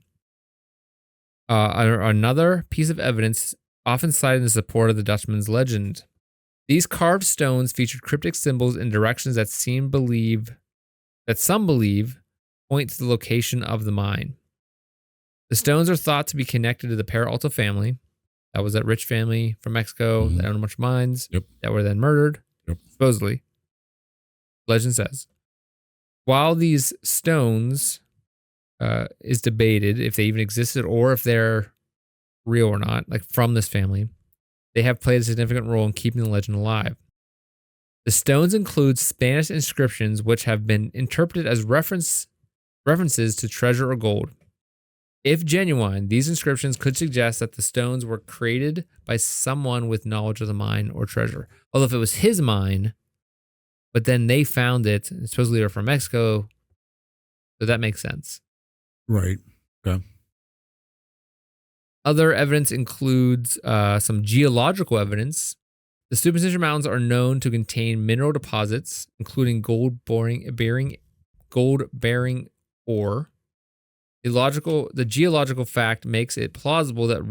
[SPEAKER 1] Another piece of evidence often cited in support of the Dutchman's legend. These carved stones featured cryptic symbols in directions that some believe point to the location of the mine. The stones are thought to be connected to the Peralta family. That was that rich family from Mexico that owned a bunch of mines that were then murdered, supposedly. Legend says. While these stones is debated if they even existed or if they're real or not, like from this family, they have played a significant role in keeping the legend alive. The stones include Spanish inscriptions which have been interpreted as references to treasure or gold. If genuine, these inscriptions could suggest that the stones were created by someone with knowledge of the mine or treasure. Although if it was his mine, but then they found it, and supposedly they're from Mexico, so that makes sense.
[SPEAKER 2] Right. Okay.
[SPEAKER 1] Other evidence includes some geological evidence. The Superstition Mountains are known to contain mineral deposits, including gold-bearing ore. The geological fact makes it plausible that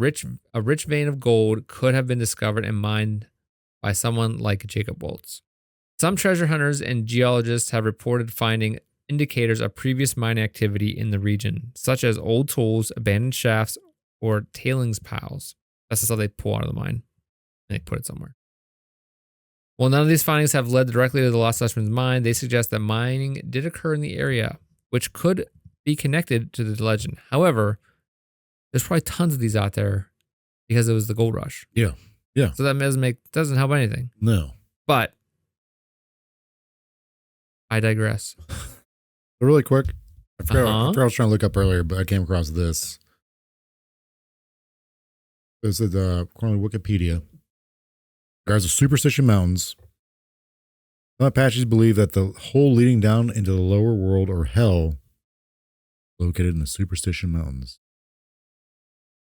[SPEAKER 1] a rich vein of gold could have been discovered and mined by someone like Jacob Waltz. Some treasure hunters and geologists have reported finding indicators of previous mining activity in the region, such as old tools, abandoned shafts, or tailings piles. That's the stuff they pull out of the mine and they put it somewhere. While none of these findings have led directly to the Lost Dutchman's mine, they suggest that mining did occur in the area, which could be connected to the legend. However, there's probably tons of these out there because it was the gold rush.
[SPEAKER 2] Yeah. Yeah.
[SPEAKER 1] So that doesn't help anything.
[SPEAKER 2] No.
[SPEAKER 1] But I digress.
[SPEAKER 2] Really quick, I forgot what I was trying to look up earlier, but I came across this. This is according to Wikipedia. Regards the Superstition Mountains, some Apaches believe that the hole leading down into the lower world or hell located in the Superstition Mountains.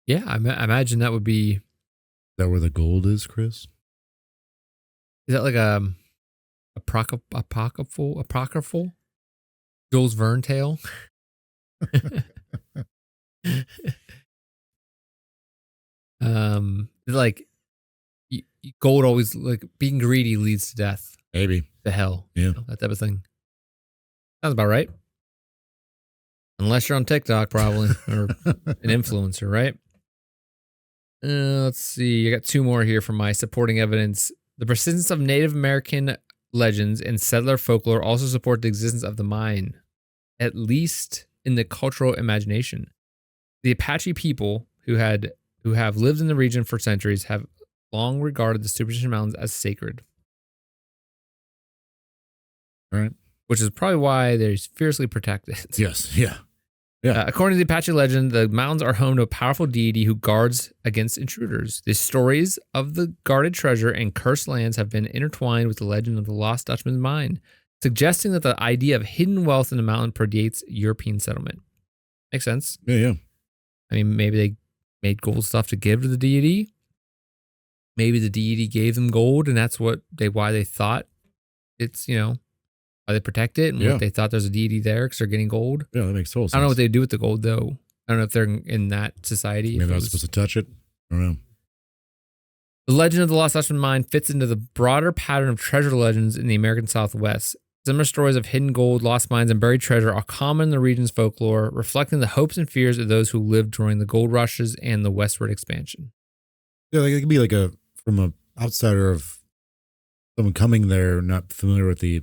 [SPEAKER 1] Yeah, I imagine that would be.
[SPEAKER 2] Is that where the gold is, Chris?
[SPEAKER 1] Is that like a apocryphal Jules Verne tale? Like gold always, like being greedy leads to death.
[SPEAKER 2] Maybe.
[SPEAKER 1] To hell.
[SPEAKER 2] Yeah.
[SPEAKER 1] That type of thing. Sounds about right. Unless you're on TikTok, probably, or an influencer, right? Let's see. I got two more here from my supporting evidence. The persistence of Native American legends and settler folklore also support the existence of the mine, at least in the cultural imagination. The Apache people who have lived in the region for centuries have long regarded the Superstition Mountains as sacred.
[SPEAKER 2] All right.
[SPEAKER 1] Which is probably why they're fiercely protected.
[SPEAKER 2] Yes. Yeah. Yeah.
[SPEAKER 1] According to the Apache legend, the mountains are home to a powerful deity who guards against intruders. The stories of the guarded treasure and cursed lands have been intertwined with the legend of the Lost Dutchman's mine, suggesting that the idea of hidden wealth in the mountain predates European settlement. Makes sense.
[SPEAKER 2] Yeah, yeah.
[SPEAKER 1] I mean, maybe they made gold stuff to give to the deity. Maybe the deity gave them gold, and that's why they thought it's, why they protect it, and what they thought there's a deity there because they're getting gold.
[SPEAKER 2] Yeah, that makes total sense.
[SPEAKER 1] I don't know what they do with the gold, though. I don't know if they're in that society.
[SPEAKER 2] Maybe I was supposed to touch it. I don't know.
[SPEAKER 1] The legend of the Lost Dutchman mine fits into the broader pattern of treasure legends in the American Southwest. Similar stories of hidden gold, lost mines, and buried treasure are common in the region's folklore, reflecting the hopes and fears of those who lived during the gold rushes and the westward expansion.
[SPEAKER 2] Yeah, like it could be like from an outsider of someone coming there, not familiar with the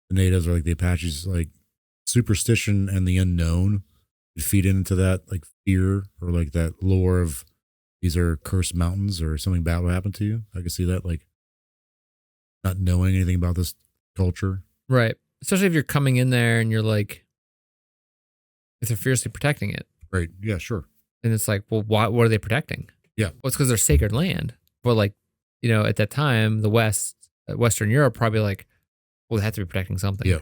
[SPEAKER 2] natives or like the Apaches, like superstition and the unknown would feed into that like fear or like that lore of these are cursed mountains or something bad will happen to you. I can see that, like not knowing anything about this culture.
[SPEAKER 1] Right. Especially if you're coming in there and you're like, if they're fiercely protecting it.
[SPEAKER 2] Right. Yeah, sure.
[SPEAKER 1] And it's like, well, what are they protecting?
[SPEAKER 2] Yeah.
[SPEAKER 1] Well, it's because they're sacred land. But like, at that time, the Western Europe probably like, well, they have to be protecting something.
[SPEAKER 2] Yeah.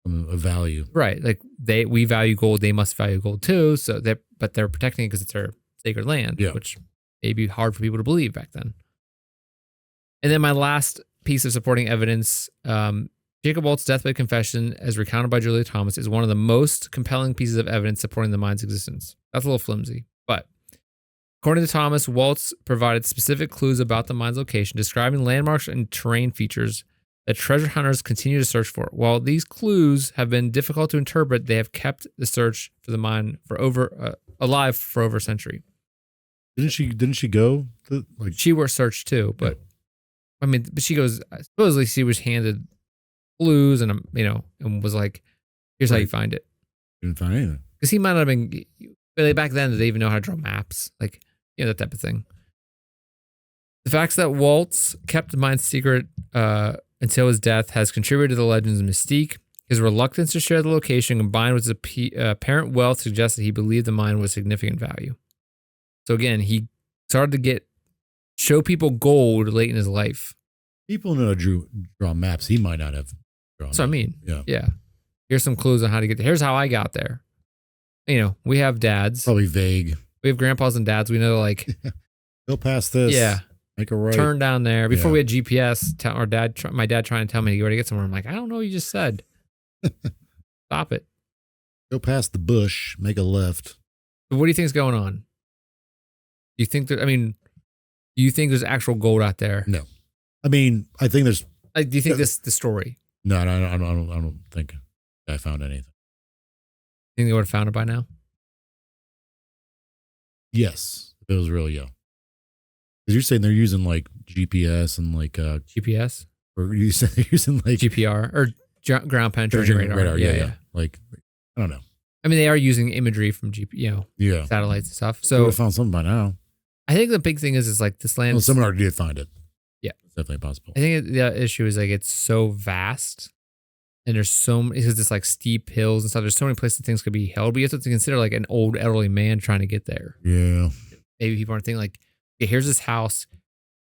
[SPEAKER 2] A value.
[SPEAKER 1] Right. Like we value gold. They must value gold too. So but they're protecting it because it's their sacred land, which may be hard for people to believe back then. And then my last piece of supporting evidence, Jacob Waltz's deathbed confession, as recounted by Julia Thomas, is one of the most compelling pieces of evidence supporting the mine's existence. That's a little flimsy, but According to Thomas, Waltz provided specific clues about the mine's location, describing landmarks and terrain features that treasure hunters continue to search for. While these clues have been difficult to interpret, they have kept the search for the mine for alive for over a century.
[SPEAKER 2] Didn't she go?
[SPEAKER 1] She was searched too, but I mean, but she goes. Supposedly, she was handed clues and and was like, "Here's how you find it."
[SPEAKER 2] Didn't find anything
[SPEAKER 1] Because he might not have been. Really, back then, did they even know how to draw maps? Like, that type of thing. The facts that Waltz kept the mine secret until his death has contributed to the legend's mystique. His reluctance to share the location combined with his apparent wealth suggests that he believed the mine was significant value. So again, he started to show people gold late in his life.
[SPEAKER 2] People know how to draw maps. He might not have drawn.
[SPEAKER 1] So I mean,
[SPEAKER 2] yeah.
[SPEAKER 1] Here's some clues on how to get there. Here's how I got there. We have dads.
[SPEAKER 2] Probably vague.
[SPEAKER 1] We have grandpas and dads. We know, like,
[SPEAKER 2] go past this.
[SPEAKER 1] Yeah.
[SPEAKER 2] Make a right.
[SPEAKER 1] Turn down there. Before we had GPS, my dad trying to tell me where to get somewhere. I'm like, I don't know what you just said. Stop it.
[SPEAKER 2] Go past the bush. Make a left.
[SPEAKER 1] But what do you think is going on? Do you think do you think there's actual gold out there?
[SPEAKER 2] No. I mean, I think there's.
[SPEAKER 1] Like, do you think this the story?
[SPEAKER 2] No, I don't think I found anything.
[SPEAKER 1] Think they would have found it by now?
[SPEAKER 2] Yes, if it was real, yeah. Because you're saying they're using like GPS and like
[SPEAKER 1] GPS,
[SPEAKER 2] or you said they're using like
[SPEAKER 1] GPR or ground penetrating radar.
[SPEAKER 2] Yeah. Like, I don't know.
[SPEAKER 1] I mean, they are using imagery from satellites and stuff. So
[SPEAKER 2] they would have found something by now.
[SPEAKER 1] I think the big thing is like this land.
[SPEAKER 2] Well, someone already did find it.
[SPEAKER 1] Yeah,
[SPEAKER 2] it's definitely possible.
[SPEAKER 1] I think the issue is like it's so vast. And there's because it's like steep hills and stuff. There's so many places things could be held, but you have to consider like an old elderly man trying to get there.
[SPEAKER 2] Yeah.
[SPEAKER 1] Maybe people aren't thinking like, okay, here's this house.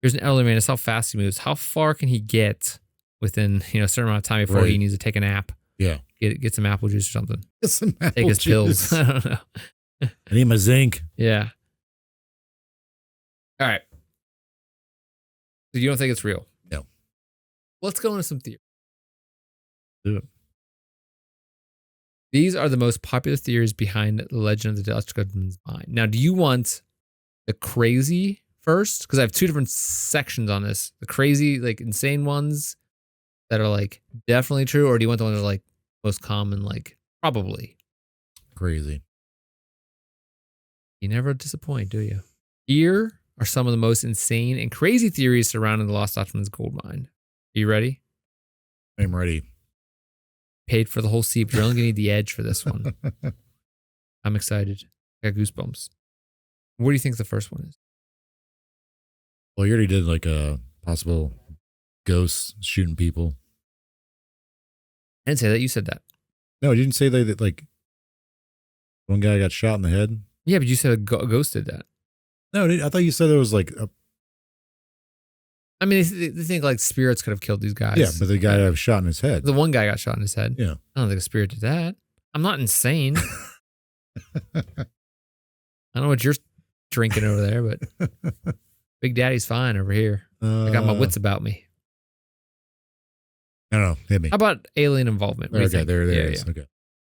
[SPEAKER 1] Here's an elderly man. It's how fast he moves. How far can he get within a certain amount of time before he needs to take a nap?
[SPEAKER 2] Yeah.
[SPEAKER 1] Get some apple juice or something.
[SPEAKER 2] Get some apple
[SPEAKER 1] Take his
[SPEAKER 2] juice.
[SPEAKER 1] pills. I don't know.
[SPEAKER 2] I need my zinc.
[SPEAKER 1] Yeah. All right. So you don't think it's real?
[SPEAKER 2] No.
[SPEAKER 1] Let's go into some theory.
[SPEAKER 2] Do it.
[SPEAKER 1] These are the most popular theories behind the legend of the Dutchman's mine. Now, do you want the crazy first? Because I have two different sections on this. The crazy, like insane ones that are like definitely true, or do you want the ones that are like most common, like probably?
[SPEAKER 2] Crazy.
[SPEAKER 1] You never disappoint, do you? Here are some of the most insane and crazy theories surrounding the Lost Dutchman's gold mine. Are you ready?
[SPEAKER 2] I'm ready.
[SPEAKER 1] Paid for the whole seat, but you're only going to need the edge for this one. I'm excited. I got goosebumps. What do you think the first one is?
[SPEAKER 2] Well, you already did like a possible ghosts shooting people.
[SPEAKER 1] I didn't say that. You said that.
[SPEAKER 2] No, you didn't say that like one guy got shot in the head.
[SPEAKER 1] Yeah, but you said a ghost did that.
[SPEAKER 2] No, I thought you said there was like a.
[SPEAKER 1] I mean, they think like spirits could have killed these guys.
[SPEAKER 2] Yeah, but the guy got shot in his head.
[SPEAKER 1] The one guy got shot in his head.
[SPEAKER 2] Yeah.
[SPEAKER 1] I don't think a spirit did that. I'm not insane. I don't know what you're drinking over there, but Big Daddy's fine over here. I got my wits about me.
[SPEAKER 2] I don't know. Hit me.
[SPEAKER 1] How about alien involvement?
[SPEAKER 2] Okay, there it is. Okay.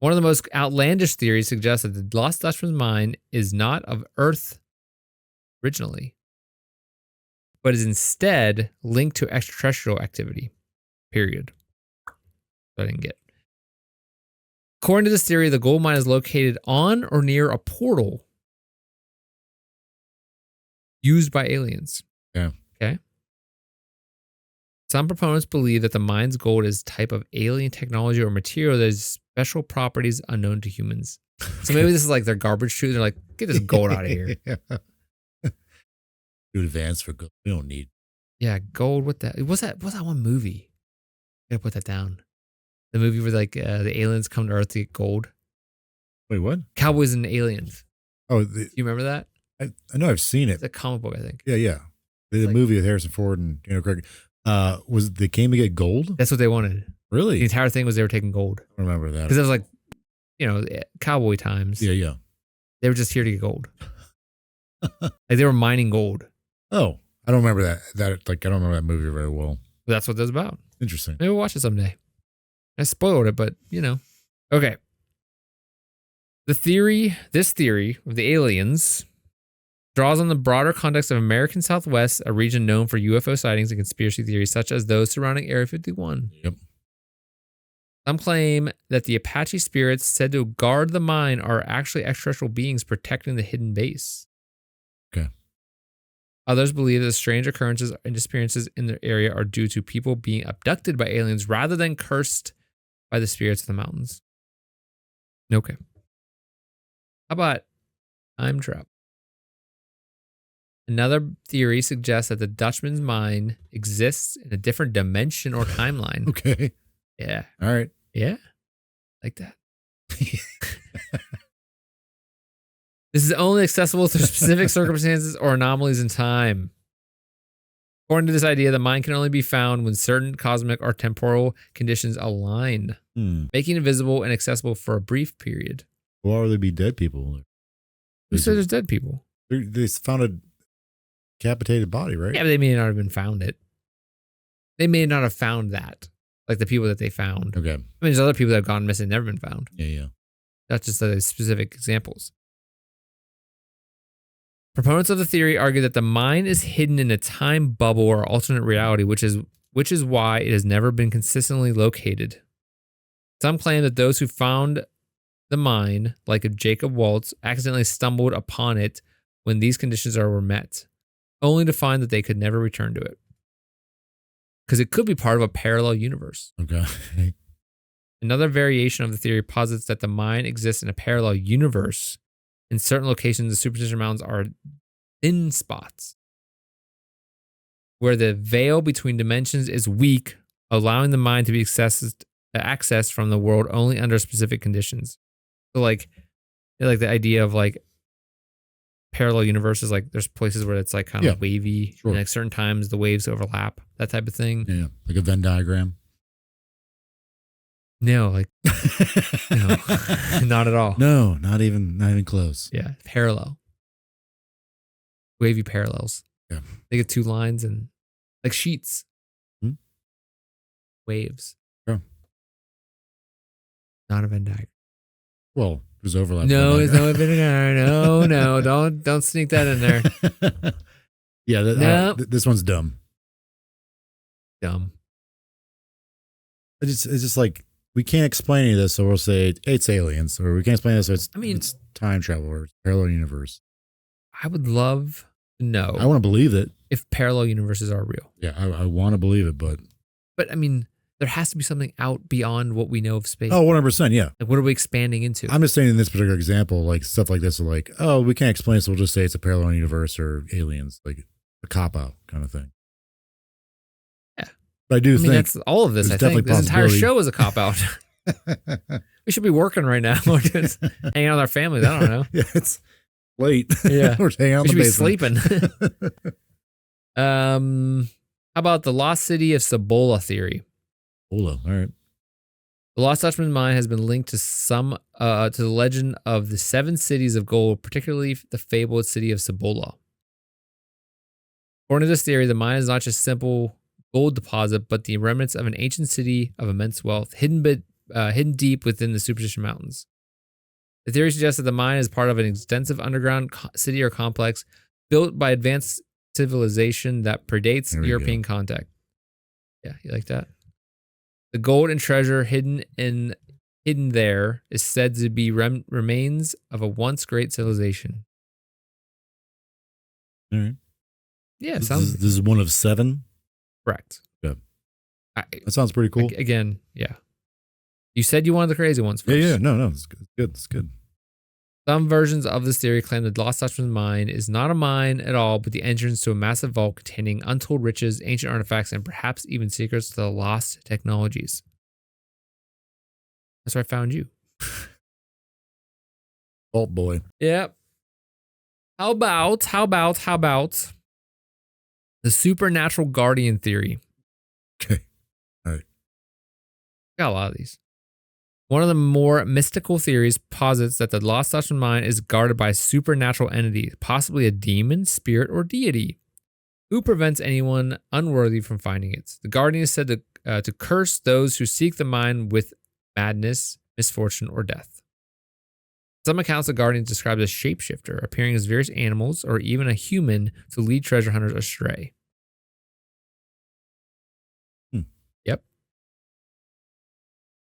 [SPEAKER 1] One of the most outlandish theories suggests that the Lost Dutchman's mine is not of Earth originally, but is instead linked to extraterrestrial activity. Period. I didn't get. According to this theory, the gold mine is located on or near a portal used by aliens.
[SPEAKER 2] Yeah.
[SPEAKER 1] Okay. Some proponents believe that the mine's gold is a type of alien technology or material that has special properties unknown to humans. So maybe this is like their garbage chute. They're like, get this gold out of here.
[SPEAKER 2] Too advanced for gold. We don't need.
[SPEAKER 1] Yeah, gold. What's that one movie? I gotta put that down. The movie where like the aliens come to Earth to get gold.
[SPEAKER 2] Wait, what?
[SPEAKER 1] Cowboys and Aliens.
[SPEAKER 2] Oh,
[SPEAKER 1] do you remember that?
[SPEAKER 2] I know I've seen it.
[SPEAKER 1] It's a comic book, I think.
[SPEAKER 2] Yeah. The movie with Harrison Ford and Craig. Was they came to get gold?
[SPEAKER 1] That's what they wanted.
[SPEAKER 2] Really?
[SPEAKER 1] The entire thing was they were taking gold.
[SPEAKER 2] I remember that.
[SPEAKER 1] Because it was like, cowboy times.
[SPEAKER 2] Yeah.
[SPEAKER 1] They were just here to get gold. Like they were mining gold.
[SPEAKER 2] Oh, I don't remember that. I don't remember that movie very well.
[SPEAKER 1] But that's what that's about.
[SPEAKER 2] Interesting.
[SPEAKER 1] Maybe we'll watch it someday. I spoiled it, but Okay. This theory of the aliens Draws on the broader context of American Southwest, a region known for UFO sightings and conspiracy theories such as those surrounding Area 51.
[SPEAKER 2] Yep.
[SPEAKER 1] Some claim that the Apache spirits said to guard the mine are actually extraterrestrial beings protecting the hidden base.
[SPEAKER 2] Okay.
[SPEAKER 1] Others believe that strange occurrences and disappearances in the area are due to people being abducted by aliens rather than cursed by the spirits of the mountains. Okay. How about time travel? Another theory suggests that the Dutchman's mine exists in a different dimension or timeline.
[SPEAKER 2] Okay.
[SPEAKER 1] Yeah.
[SPEAKER 2] All right.
[SPEAKER 1] Yeah. Like that. This is only accessible through specific circumstances or anomalies in time. According to this idea, the mine can only be found when certain cosmic or temporal conditions align, making it visible and accessible for a brief period.
[SPEAKER 2] Why would there be dead people?
[SPEAKER 1] Who said there's dead people?
[SPEAKER 2] They found a decapitated body, right?
[SPEAKER 1] Yeah, but they may not have been found it. They may not have found that. Like the people that they found.
[SPEAKER 2] Okay.
[SPEAKER 1] I mean, there's other people that have gone missing, never been found.
[SPEAKER 2] Yeah.
[SPEAKER 1] That's just specific examples. Proponents of the theory argue that the mine is hidden in a time bubble or alternate reality, which is why it has never been consistently located. Some claim that those who found the mine, like a Jacob Waltz, accidentally stumbled upon it when these conditions were met, only to find that they could never return to it. Because it could be part of a parallel universe.
[SPEAKER 2] Okay.
[SPEAKER 1] Another variation of the theory posits that the mine exists in a parallel universe. In certain locations, the Superstition Mountains are thin spots where the veil between dimensions is weak, allowing the mine to be accessed from the world only under specific conditions. So like the idea of like parallel universes, like there's places where it's like kind of wavy,
[SPEAKER 2] sure.
[SPEAKER 1] And like certain times the waves overlap, that type of thing.
[SPEAKER 2] Yeah, like a Venn diagram.
[SPEAKER 1] No, like no, not at all.
[SPEAKER 2] No, not even close.
[SPEAKER 1] Yeah, parallel, wavy parallels.
[SPEAKER 2] Yeah,
[SPEAKER 1] they get two lines and like sheets, waves.
[SPEAKER 2] Sure.
[SPEAKER 1] Not a Venn diagram.
[SPEAKER 2] Well, there's overlap.
[SPEAKER 1] No, there's no Venn diagram. No, don't sneak that in there.
[SPEAKER 2] Yeah, this one's dumb.
[SPEAKER 1] Dumb.
[SPEAKER 2] It's just like, we can't explain any of this, so we'll say it's aliens, or we can't explain this, so it's time travel, or it's parallel universe.
[SPEAKER 1] I would love to know.
[SPEAKER 2] I want to believe it.
[SPEAKER 1] If parallel universes are real.
[SPEAKER 2] Yeah, I want to believe it, but
[SPEAKER 1] I mean, there has to be something out beyond what we know of space.
[SPEAKER 2] Oh, 100%, yeah.
[SPEAKER 1] Like, what are we expanding into?
[SPEAKER 2] I'm just saying in this particular example, like stuff like this are like, oh, we can't explain it, so we'll just say it's a parallel universe or aliens, like a cop-out kind of thing.
[SPEAKER 1] Yeah.
[SPEAKER 2] But I think
[SPEAKER 1] that's all of this. I think this entire show is a cop-out. We should be working right now. We're just hanging out with our families. I don't know.
[SPEAKER 2] Yeah, it's late.
[SPEAKER 1] Yeah.
[SPEAKER 2] We're hanging out in the basement.
[SPEAKER 1] We should be sleeping. How about the lost city of Cibola theory?
[SPEAKER 2] Cibola, all right.
[SPEAKER 1] The Lost Dutchman mine has been linked to to the legend of the 7 cities of gold, particularly the fabled city of Cibola. According to this theory, the mine is not just simple gold deposit, but the remnants of an ancient city of immense wealth, hidden deep within the Superstition Mountains. The theory suggests that the mine is part of an extensive underground city or complex built by advanced civilization that predates European contact. Yeah, you like that? The gold and treasure hidden there is said to be remains of a once great civilization.
[SPEAKER 2] All right.
[SPEAKER 1] Yeah,
[SPEAKER 2] this is one of 7.
[SPEAKER 1] Correct.
[SPEAKER 2] Yeah, that sounds pretty cool.
[SPEAKER 1] Again, yeah. You said you wanted the crazy ones first.
[SPEAKER 2] Yeah. No, it's good. It's good.
[SPEAKER 1] Some versions of this theory claim that Lost Dutchman mine is not a mine at all, but the entrance to a massive vault containing untold riches, ancient artifacts, and perhaps even secrets to the lost technologies. That's where I found you.
[SPEAKER 2] Vault boy.
[SPEAKER 1] Yep. How about the supernatural guardian theory?
[SPEAKER 2] Okay. All right.
[SPEAKER 1] Got a lot of these. One of the more mystical theories posits that the Lost Dutchman mine is guarded by a supernatural entity, possibly a demon, spirit, or deity. Who prevents anyone unworthy from finding it? The guardian is said to curse those who seek the mine with madness, misfortune, or death. Some accounts the guardian is described as shapeshifter, appearing as various animals or even a human to lead treasure hunters astray. Yep.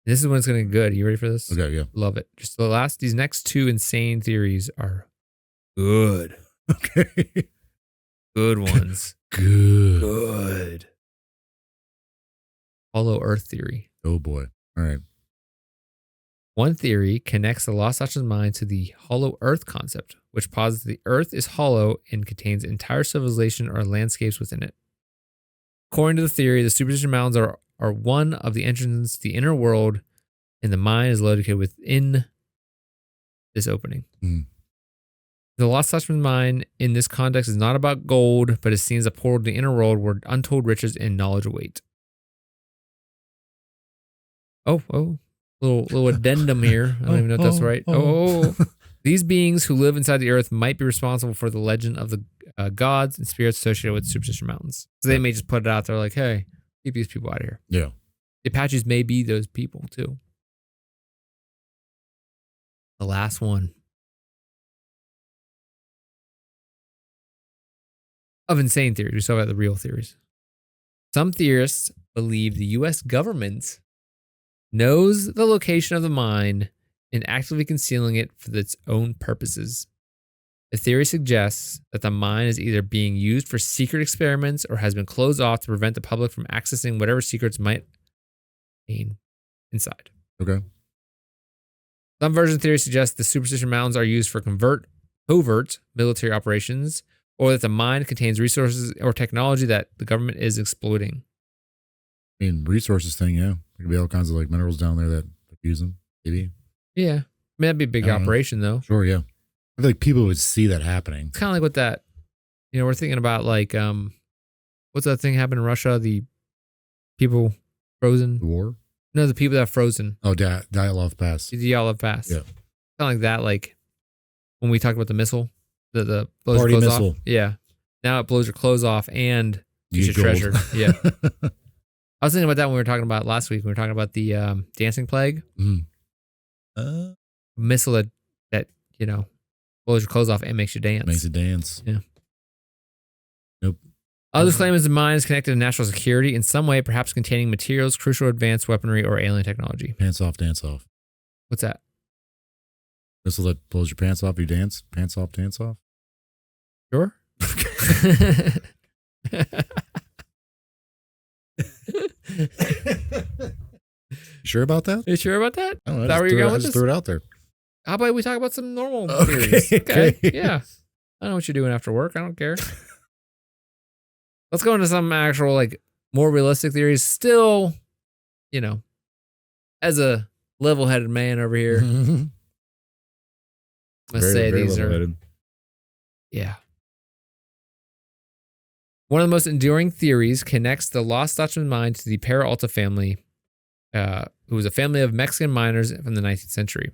[SPEAKER 1] This is when it's going to get good. You ready for this?
[SPEAKER 2] Okay, yeah.
[SPEAKER 1] Love it. Just these next two insane theories are good.
[SPEAKER 2] Okay.
[SPEAKER 1] Good ones.
[SPEAKER 2] Good.
[SPEAKER 1] Hollow Earth theory.
[SPEAKER 2] Oh boy. All right.
[SPEAKER 1] One theory connects the Lost Dutchman's mind to the hollow Earth concept, which posits the Earth is hollow and contains entire civilization or landscapes within it. According to the theory, the Superstition Mountains are one of the entrances to the inner world, and the mind is located within this opening. The Lost Dutchman's mind in this context is not about gold, but is seen as a portal to the inner world where untold riches and knowledge await. Oh. Little addendum here. I don't even know if that's right. These beings who live inside the earth might be responsible for the legend of the gods and spirits associated with Superstition Mountains. So they may just put it out there like, hey, keep these people out of here.
[SPEAKER 2] Yeah.
[SPEAKER 1] The Apaches may be those people too. The last one of insane theories. We saw about the real theories. Some theorists believe the U.S. government knows the location of the mine and actively concealing it for its own purposes. The theory suggests that the mine is either being used for secret experiments or has been closed off to prevent the public from accessing whatever secrets might be inside.
[SPEAKER 2] Okay.
[SPEAKER 1] Some version theory suggests the Superstition Mountains are used for covert military operations, or that the mine contains resources or technology that the government is exploiting.
[SPEAKER 2] I mean, resources thing, yeah. There could be all kinds of like minerals down there that use them, maybe.
[SPEAKER 1] Yeah. I mean, that'd be a big operation, though.
[SPEAKER 2] Sure, yeah. I feel like people would see that happening.
[SPEAKER 1] It's kind of like with that, we're thinking about like, what's that thing happened in Russia? The people frozen?
[SPEAKER 2] The war?
[SPEAKER 1] No, the people that are frozen.
[SPEAKER 2] Oh, Dyatlov Pass.
[SPEAKER 1] The Dyatlov Pass.
[SPEAKER 2] Yeah.
[SPEAKER 1] Kind of like that, like when we talked about the missile, the blows
[SPEAKER 2] Party
[SPEAKER 1] your clothes
[SPEAKER 2] missile.
[SPEAKER 1] off. Yeah. Now it blows your clothes off and you should
[SPEAKER 2] gold.
[SPEAKER 1] treasure. Yeah. I was thinking about that when we were talking about last week. We were talking about the dancing plague. Missile that blows your clothes off and makes you dance.
[SPEAKER 2] Makes you dance.
[SPEAKER 1] Yeah.
[SPEAKER 2] Nope.
[SPEAKER 1] Others claim the mine is connected to national security in some way, perhaps containing materials, crucial advanced weaponry, or alien technology.
[SPEAKER 2] Pants off, dance off.
[SPEAKER 1] What's that?
[SPEAKER 2] Missile that pulls your pants off, you dance. Pants off, dance off.
[SPEAKER 1] Sure.
[SPEAKER 2] Sure about that?
[SPEAKER 1] You sure about that?
[SPEAKER 2] I don't know.
[SPEAKER 1] Is that where you're going
[SPEAKER 2] I
[SPEAKER 1] with
[SPEAKER 2] just
[SPEAKER 1] this?
[SPEAKER 2] threw it out there.
[SPEAKER 1] How about we talk about some normal
[SPEAKER 2] Okay,
[SPEAKER 1] theories? Okay.
[SPEAKER 2] okay.
[SPEAKER 1] Yeah. I know what you're doing after work. I don't care. Let's go into some actual, like, more realistic theories. Still, as a level-headed man over here, let's say these are. Yeah. One of the most enduring theories connects the Lost Dutchman mine to the Peralta family, who was a family of Mexican miners from the 19th century.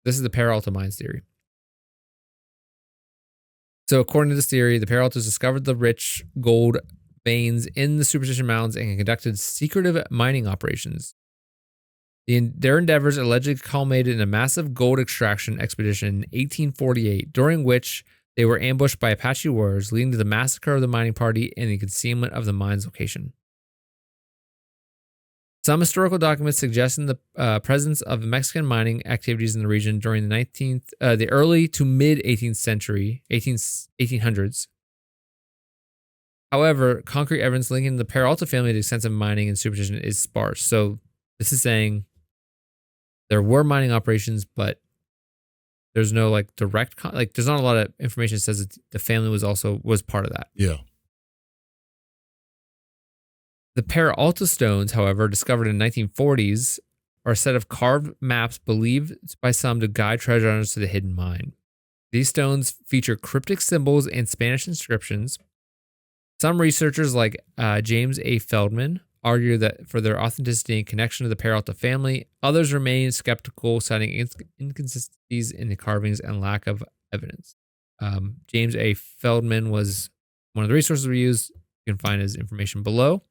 [SPEAKER 1] This is the Peralta mines theory. So according to this theory, the Peraltas discovered the rich gold veins in the Superstition Mountains and conducted secretive mining operations. Their endeavors allegedly culminated in a massive gold extraction expedition in 1848, during which they were ambushed by Apache warriors, leading to the massacre of the mining party and the concealment of the mine's location. Some historical documents suggesting the presence of Mexican mining activities in the region during the early to mid 18th century, 1800s. However, concrete evidence linking the Peralta family to extensive mining and superstition is sparse. So this is saying there were mining operations, but there's no like direct, there's not a lot of information that says that the family was part of that.
[SPEAKER 2] Yeah.
[SPEAKER 1] The Peralta stones, however, discovered in the 1940s, are a set of carved maps believed by some to guide treasure hunters to the hidden mine. These stones feature cryptic symbols and Spanish inscriptions. Some researchers, like James A. Feldman, argue that for their authenticity and connection to the Peralta family. Others remain skeptical, citing inconsistencies in the carvings and lack of evidence. James A. Feldman was one of the resources we used. You can find his information below.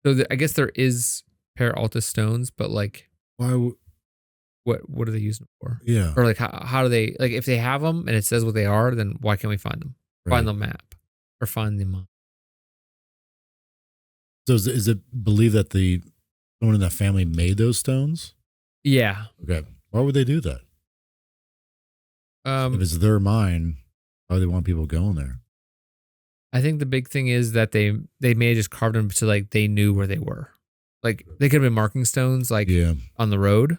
[SPEAKER 1] So I guess there is Peralta stones, but like,
[SPEAKER 2] Why?
[SPEAKER 1] what are they using them for?
[SPEAKER 2] Yeah.
[SPEAKER 1] Or like how do they, like, if they have them and it says what they are, then why can't we find them?
[SPEAKER 2] Right.
[SPEAKER 1] Find the map or find them.
[SPEAKER 2] So is it believed that someone in that family made those stones?
[SPEAKER 1] Yeah.
[SPEAKER 2] Okay. Why would they do that? If
[SPEAKER 1] Um,
[SPEAKER 2] it's their mine, why do they want people going there?
[SPEAKER 1] I think the big thing is that they may have just carved them so like they knew where they were. Like they could have been marking stones like
[SPEAKER 2] Yeah.
[SPEAKER 1] on the road.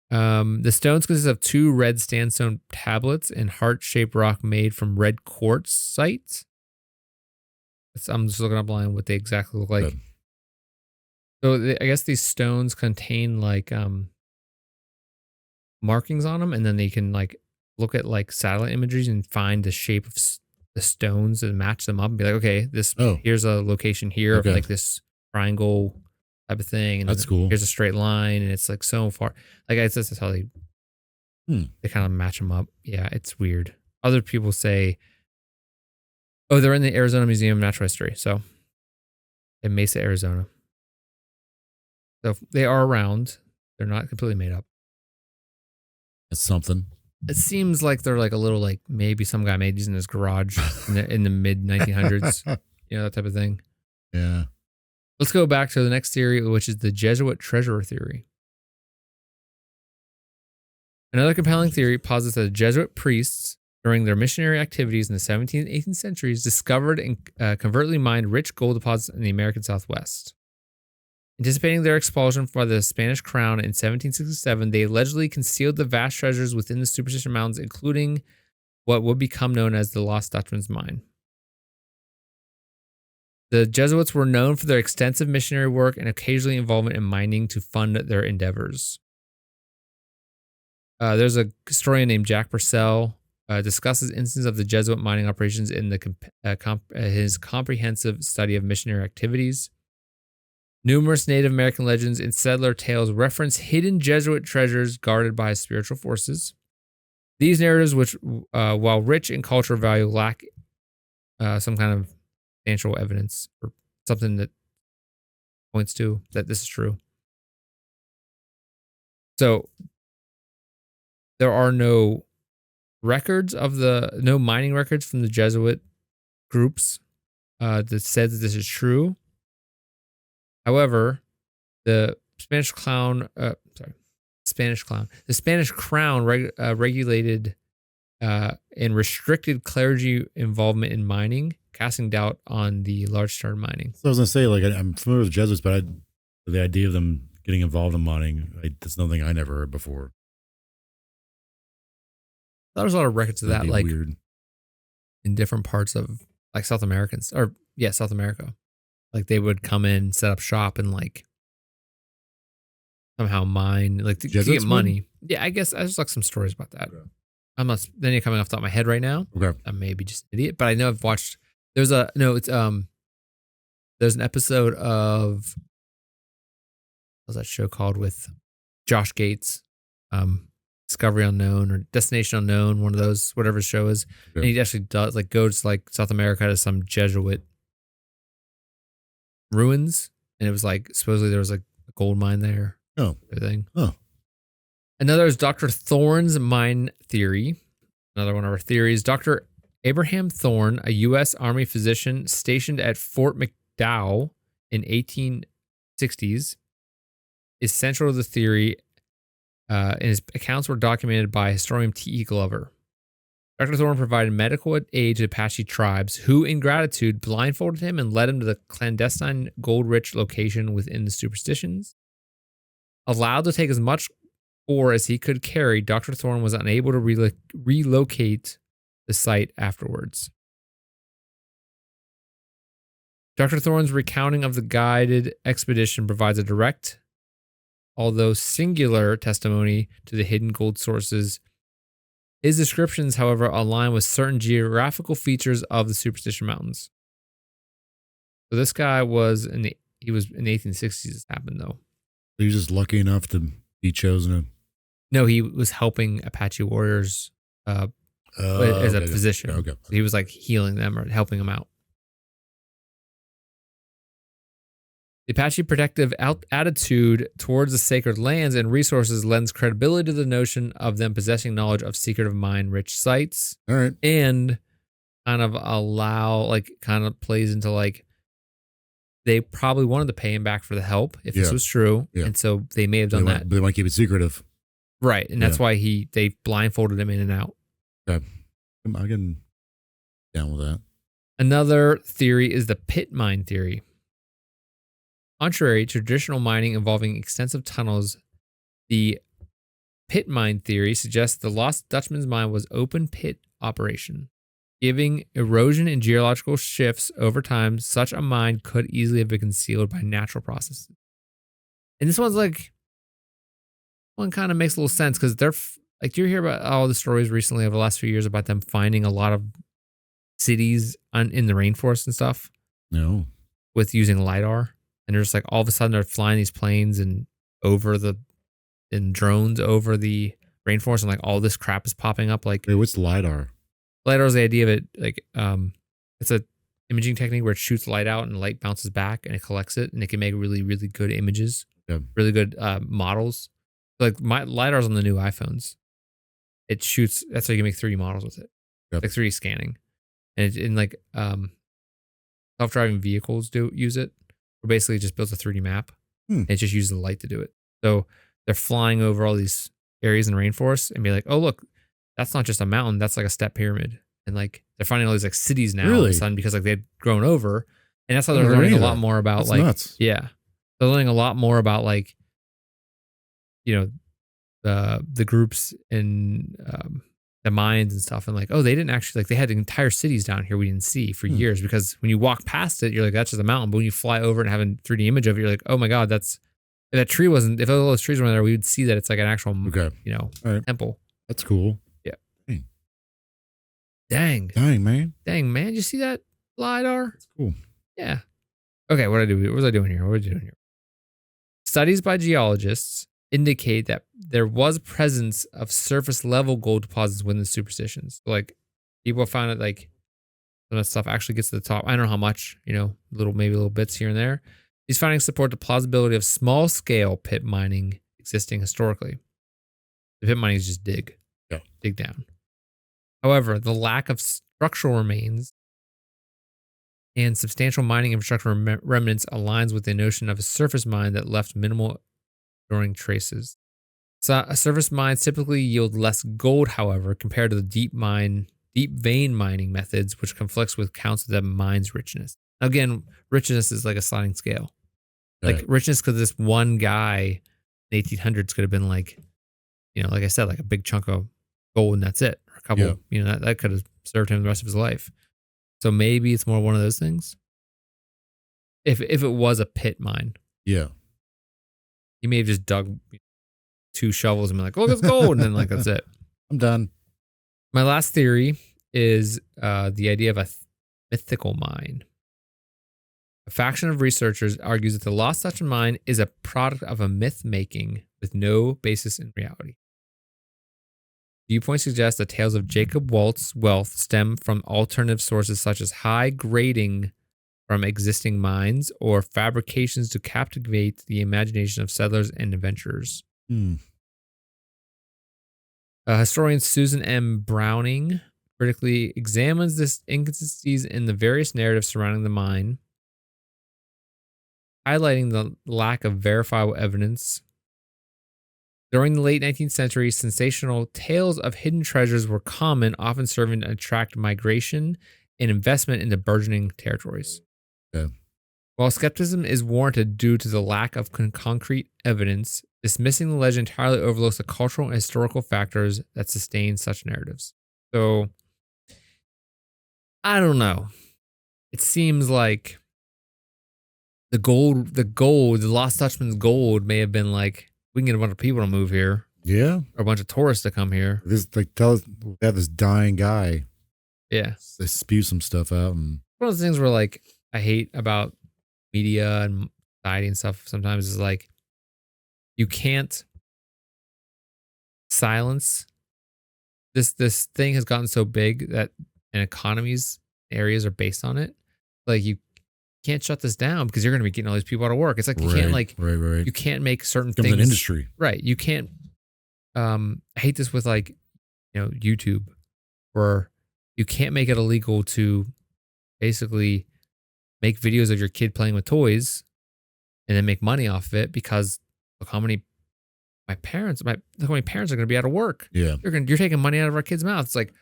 [SPEAKER 1] The stones consist of 2 red sandstone tablets and heart-shaped rock made from red quartzite. I'm just looking up online what they exactly look like.
[SPEAKER 2] Good.
[SPEAKER 1] So I guess these stones contain like markings on them, and then they can like look at like satellite imageries and find the shape of the stones and match them up and be like, okay, here's a location here of like this triangle type of thing, and
[SPEAKER 2] that's cool.
[SPEAKER 1] Here's a straight line, and it's like so far. Like I said, that's how they kind of match them up. Yeah, it's weird. Other people say, oh, they're in the Arizona Museum of Natural History, so in Mesa, Arizona. So they are around. They're not completely made up.
[SPEAKER 2] That's something.
[SPEAKER 1] It seems like they're like a little like maybe some guy made these in his garage in the mid 1900s, that type of thing.
[SPEAKER 2] Yeah.
[SPEAKER 1] Let's go back to the next theory, which is the Jesuit treasurer theory. Another compelling theory posits that Jesuit priests, during their missionary activities in the 17th and 18th centuries, discovered and covertly mined rich gold deposits in the American Southwest. Anticipating their expulsion by the Spanish crown in 1767, they allegedly concealed the vast treasures within the Superstition Mountains, including what would become known as the Lost Dutchman's mine. The Jesuits were known for their extensive missionary work and occasionally involvement in mining to fund their endeavors. There's a historian named Jack Purcell discusses instances of the Jesuit mining operations in his comprehensive study of missionary activities. Numerous Native American legends and settler tales reference hidden Jesuit treasures guarded by spiritual forces. These narratives, which, while rich in cultural value, lack some kind of substantial evidence or something that points to that this is true. So there are no mining records from the Jesuit groups that said that this is true. However, the Spanish Crown regulated and restricted clergy involvement in mining, casting doubt on the large-scale mining.
[SPEAKER 2] So I was gonna say, like, I'm familiar with Jesuits, but the idea of them getting involved in mining, that's something I never heard before.
[SPEAKER 1] There's a lot of records of that, like
[SPEAKER 2] weird.
[SPEAKER 1] In different parts of like South America. Like they would come in, set up shop, and like somehow mine, like to get money. Yeah, I guess I just like some stories about that. Okay. I'm not. Then you're coming off the top of my head right now.
[SPEAKER 2] Okay,
[SPEAKER 1] I may be just an idiot, but I know I've watched. There's an episode of what's that show called with Josh Gates, Discovery Unknown or Destination Unknown, one of those, whatever his show is. Okay. And he actually does like goes to like South America to some Jesuit ruins, and it was like supposedly there was like a gold mine there.
[SPEAKER 2] Oh,
[SPEAKER 1] everything.
[SPEAKER 2] Oh.
[SPEAKER 1] Another is Dr. Thorne's mine theory. Another one of our theories. Dr. Abraham Thorne, a U.S. Army physician stationed at Fort McDowell in 1860s, is central to the theory. And his accounts were documented by historian T.E. Glover. Dr. Thorne provided medical aid to Apache tribes who, in gratitude, blindfolded him and led him to the clandestine gold-rich location within the superstitions. Allowed to take as much ore as he could carry, Dr. Thorne was unable to relocate the site afterwards. Dr. Thorne's recounting of the guided expedition provides a direct, although singular, testimony to the hidden gold sources. His descriptions, however, align with certain geographical features of the Superstition Mountains. So this guy was he was in the 1860s. This happened though.
[SPEAKER 2] He was just lucky enough to be chosen.
[SPEAKER 1] No, he was helping Apache warriors as a physician.
[SPEAKER 2] Okay.
[SPEAKER 1] So he was like healing them or helping them out. The Apache protective attitude towards the sacred lands and resources lends credibility to the notion of them possessing knowledge of secretive mine-rich sites.
[SPEAKER 2] All right.
[SPEAKER 1] And kind of kind of plays into like, they probably wanted to pay him back for the help if this was true.
[SPEAKER 2] Yeah.
[SPEAKER 1] And so they may have done that.
[SPEAKER 2] They want to keep it secretive.
[SPEAKER 1] Right. And that's why they blindfolded him in and out.
[SPEAKER 2] Okay. I can down with that.
[SPEAKER 1] Another theory is the pit mine theory. Contrary to traditional mining involving extensive tunnels, the pit mine theory suggests the Lost Dutchman's mine was open pit operation. Giving erosion and geological shifts over time, such a mine could easily have been concealed by natural processes. And this one kind of makes a little sense because they're like, you hear about all the stories recently over the last few years about them finding a lot of cities in the rainforest and stuff.
[SPEAKER 2] No.
[SPEAKER 1] With using LiDAR. And they're just like, all of a sudden they're flying these planes and drones over the rainforest, and like all this crap is popping up. Like,
[SPEAKER 2] wait, what's LiDAR?
[SPEAKER 1] LiDAR is the idea of it, like, it's a imaging technique where it shoots light out and light bounces back and it collects it, and it can make really, really good images, really good models. Like my LiDAR's on the new iPhones. It shoots. That's how you can make 3D models with it. Like 3D scanning, and self-driving vehicles use it. Or basically, it just builds a 3D map. And it just uses the light to do it. So they're flying over all these areas in the rainforest and be like, "Oh, look, that's not just a mountain. That's like a step pyramid." And like they're finding all these like cities now all of a sudden because like they've grown over, and that's how they're learning a lot more about like nuts. Yeah, they're learning a lot more about like, you know, the groups and the mines and stuff, and like, oh, they didn't actually, like, they had entire cities down here we didn't see for years, because when you walk past it, you're like, that's just a mountain. But when you fly over and have a 3D image of it, you're like, oh my God, if that tree wasn't, if all those trees were there, we would see that it's like an actual, temple.
[SPEAKER 2] That's cool.
[SPEAKER 1] Yeah.
[SPEAKER 2] Dang, man.
[SPEAKER 1] You see that LiDAR?
[SPEAKER 2] That's cool.
[SPEAKER 1] Yeah. Okay, what was I doing here? Studies by geologists indicate that there was presence of surface level gold deposits within the superstitions. So like, people found it, like, some of that stuff actually gets to the top. I don't know how much, maybe little bits here and there. These findings support the plausibility of small scale pit mining existing historically. The pit mining is just dig down. However, the lack of structural remains and substantial mining infrastructure remnants aligns with the notion of a surface mine that left minimal enduring traces. So a surface mines typically yield less gold, however, compared to the deep vein mining methods, which conflicts with counts of the mine's richness. Again, richness is like a sliding scale. Like richness, because this one guy in the 1800s could have been like, like I said, like a big chunk of gold and that's it. Or a couple, that could have served him the rest of his life. So maybe it's more one of those things. If it was a pit mine.
[SPEAKER 2] Yeah.
[SPEAKER 1] He may have just dug 2 shovels and been like, look, it's gold. And then like, that's it.
[SPEAKER 2] I'm done.
[SPEAKER 1] My last theory is the idea of a mythical mine. A faction of researchers argues that the Lost Dutchman mine is a product of a myth making with no basis in reality. Viewpoints suggest that tales of Jacob Waltz wealth stem from alternative sources such as high grading from existing mines or fabrications to captivate the imagination of settlers and adventurers. Historian Susan M. Browning critically examines this inconsistencies in the various narratives surrounding the mine, highlighting the lack of verifiable evidence. During the late 19th century, sensational tales of hidden treasures were common, often serving to attract migration and investment into burgeoning territories.
[SPEAKER 2] Okay.
[SPEAKER 1] While skepticism is warranted due to the lack of concrete evidence, dismissing the legend entirely overlooks the cultural and historical factors that sustain such narratives. So, I don't know. It seems like the Lost Dutchman's gold may have been like, we can get a bunch of people to move here.
[SPEAKER 2] Yeah.
[SPEAKER 1] Or a bunch of tourists to come here.
[SPEAKER 2] This, like, tell us, we have this dying guy.
[SPEAKER 1] Yeah.
[SPEAKER 2] They spew some stuff out. And
[SPEAKER 1] one of those things where, like, I hate about media and society and stuff sometimes is like, you can't silence this thing has gotten so big that an economy's areas are based on it. Like, you can't shut this down because you're going to be getting all these people out of work. It's like you can't you can't make certain
[SPEAKER 2] things. An industry,
[SPEAKER 1] right? You can't. I hate this with like, YouTube, where you can't make it illegal to basically make videos of your kid playing with toys and then make money off of it because look how many parents are going to be out of work.
[SPEAKER 2] Yeah,
[SPEAKER 1] you're taking money out of our kids' mouths. It's like,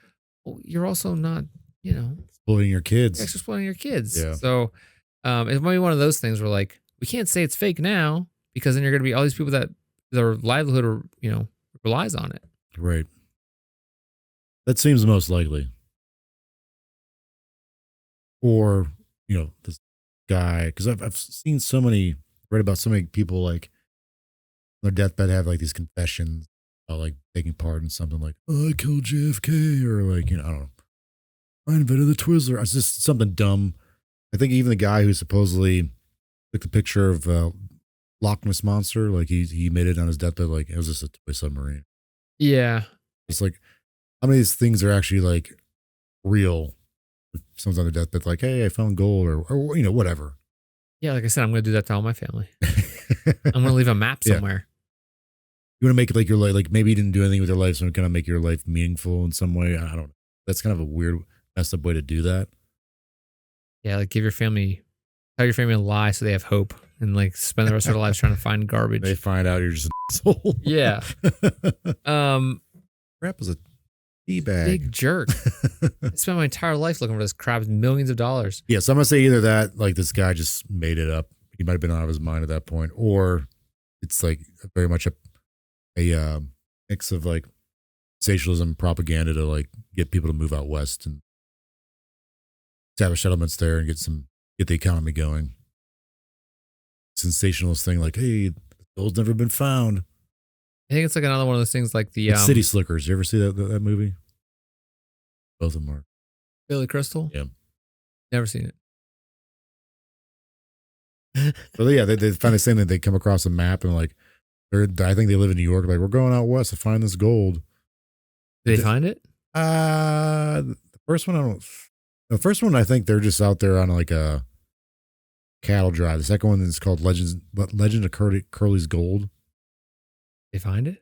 [SPEAKER 1] well, you're also not,
[SPEAKER 2] exploiting your kids.
[SPEAKER 1] You're exploiting your kids.
[SPEAKER 2] Yeah.
[SPEAKER 1] So it might be one of those things where like we can't say it's fake now because then you're going to be all these people that their livelihood relies on it.
[SPEAKER 2] Right. That seems the most likely. Or, this guy, because I've seen read about so many people like on their deathbed have like these confessions about like taking part in something like, oh, I killed JFK, or like, I don't know, I invented the Twizzler. It's just something dumb. I think even the guy who supposedly took the picture of Loch Ness Monster, like he made it on his deathbed, like it was just a toy submarine.
[SPEAKER 1] Yeah.
[SPEAKER 2] It's like, how many of these things are actually like real? Someone's on their deathbed, like, hey, I found gold, or whatever.
[SPEAKER 1] Yeah, like I said, I'm going to do that to all my family. I'm going to leave a map somewhere.
[SPEAKER 2] You want to make it like your life, like maybe you didn't do anything with your life, so it kind of make your life meaningful in some way. I don't know. That's kind of a weird, messed up way to do that.
[SPEAKER 1] Yeah, like tell your family a lie so they have hope and like spend the rest of their lives trying to find garbage.
[SPEAKER 2] They find out you're just an asshole.
[SPEAKER 1] Yeah.
[SPEAKER 2] Crap was a tea bag.
[SPEAKER 1] Big jerk. I spent my entire life looking for this crap, millions of dollars.
[SPEAKER 2] Yeah, so I'm gonna say either that, like this guy just made it up. He might have been out of his mind at that point, or it's like very much a mix of like sensationalism propaganda to like get people to move out west and establish settlements there and get the economy going. Sensationalist thing, like, hey, gold's never been found.
[SPEAKER 1] I think it's like another one of those things like the
[SPEAKER 2] City Slickers. You ever see that movie? Both of them are.
[SPEAKER 1] Billy Crystal?
[SPEAKER 2] Yeah.
[SPEAKER 1] Never seen
[SPEAKER 2] it. But yeah, they find the same thing. They come across a map and like, I think they live in New York. Like, we're going out west to find this gold.
[SPEAKER 1] Did they find it?
[SPEAKER 2] The first one, I don't. The first one, I think they're just out there on like a cattle drive. The second one is called Legend of Curly's Gold.
[SPEAKER 1] They find it?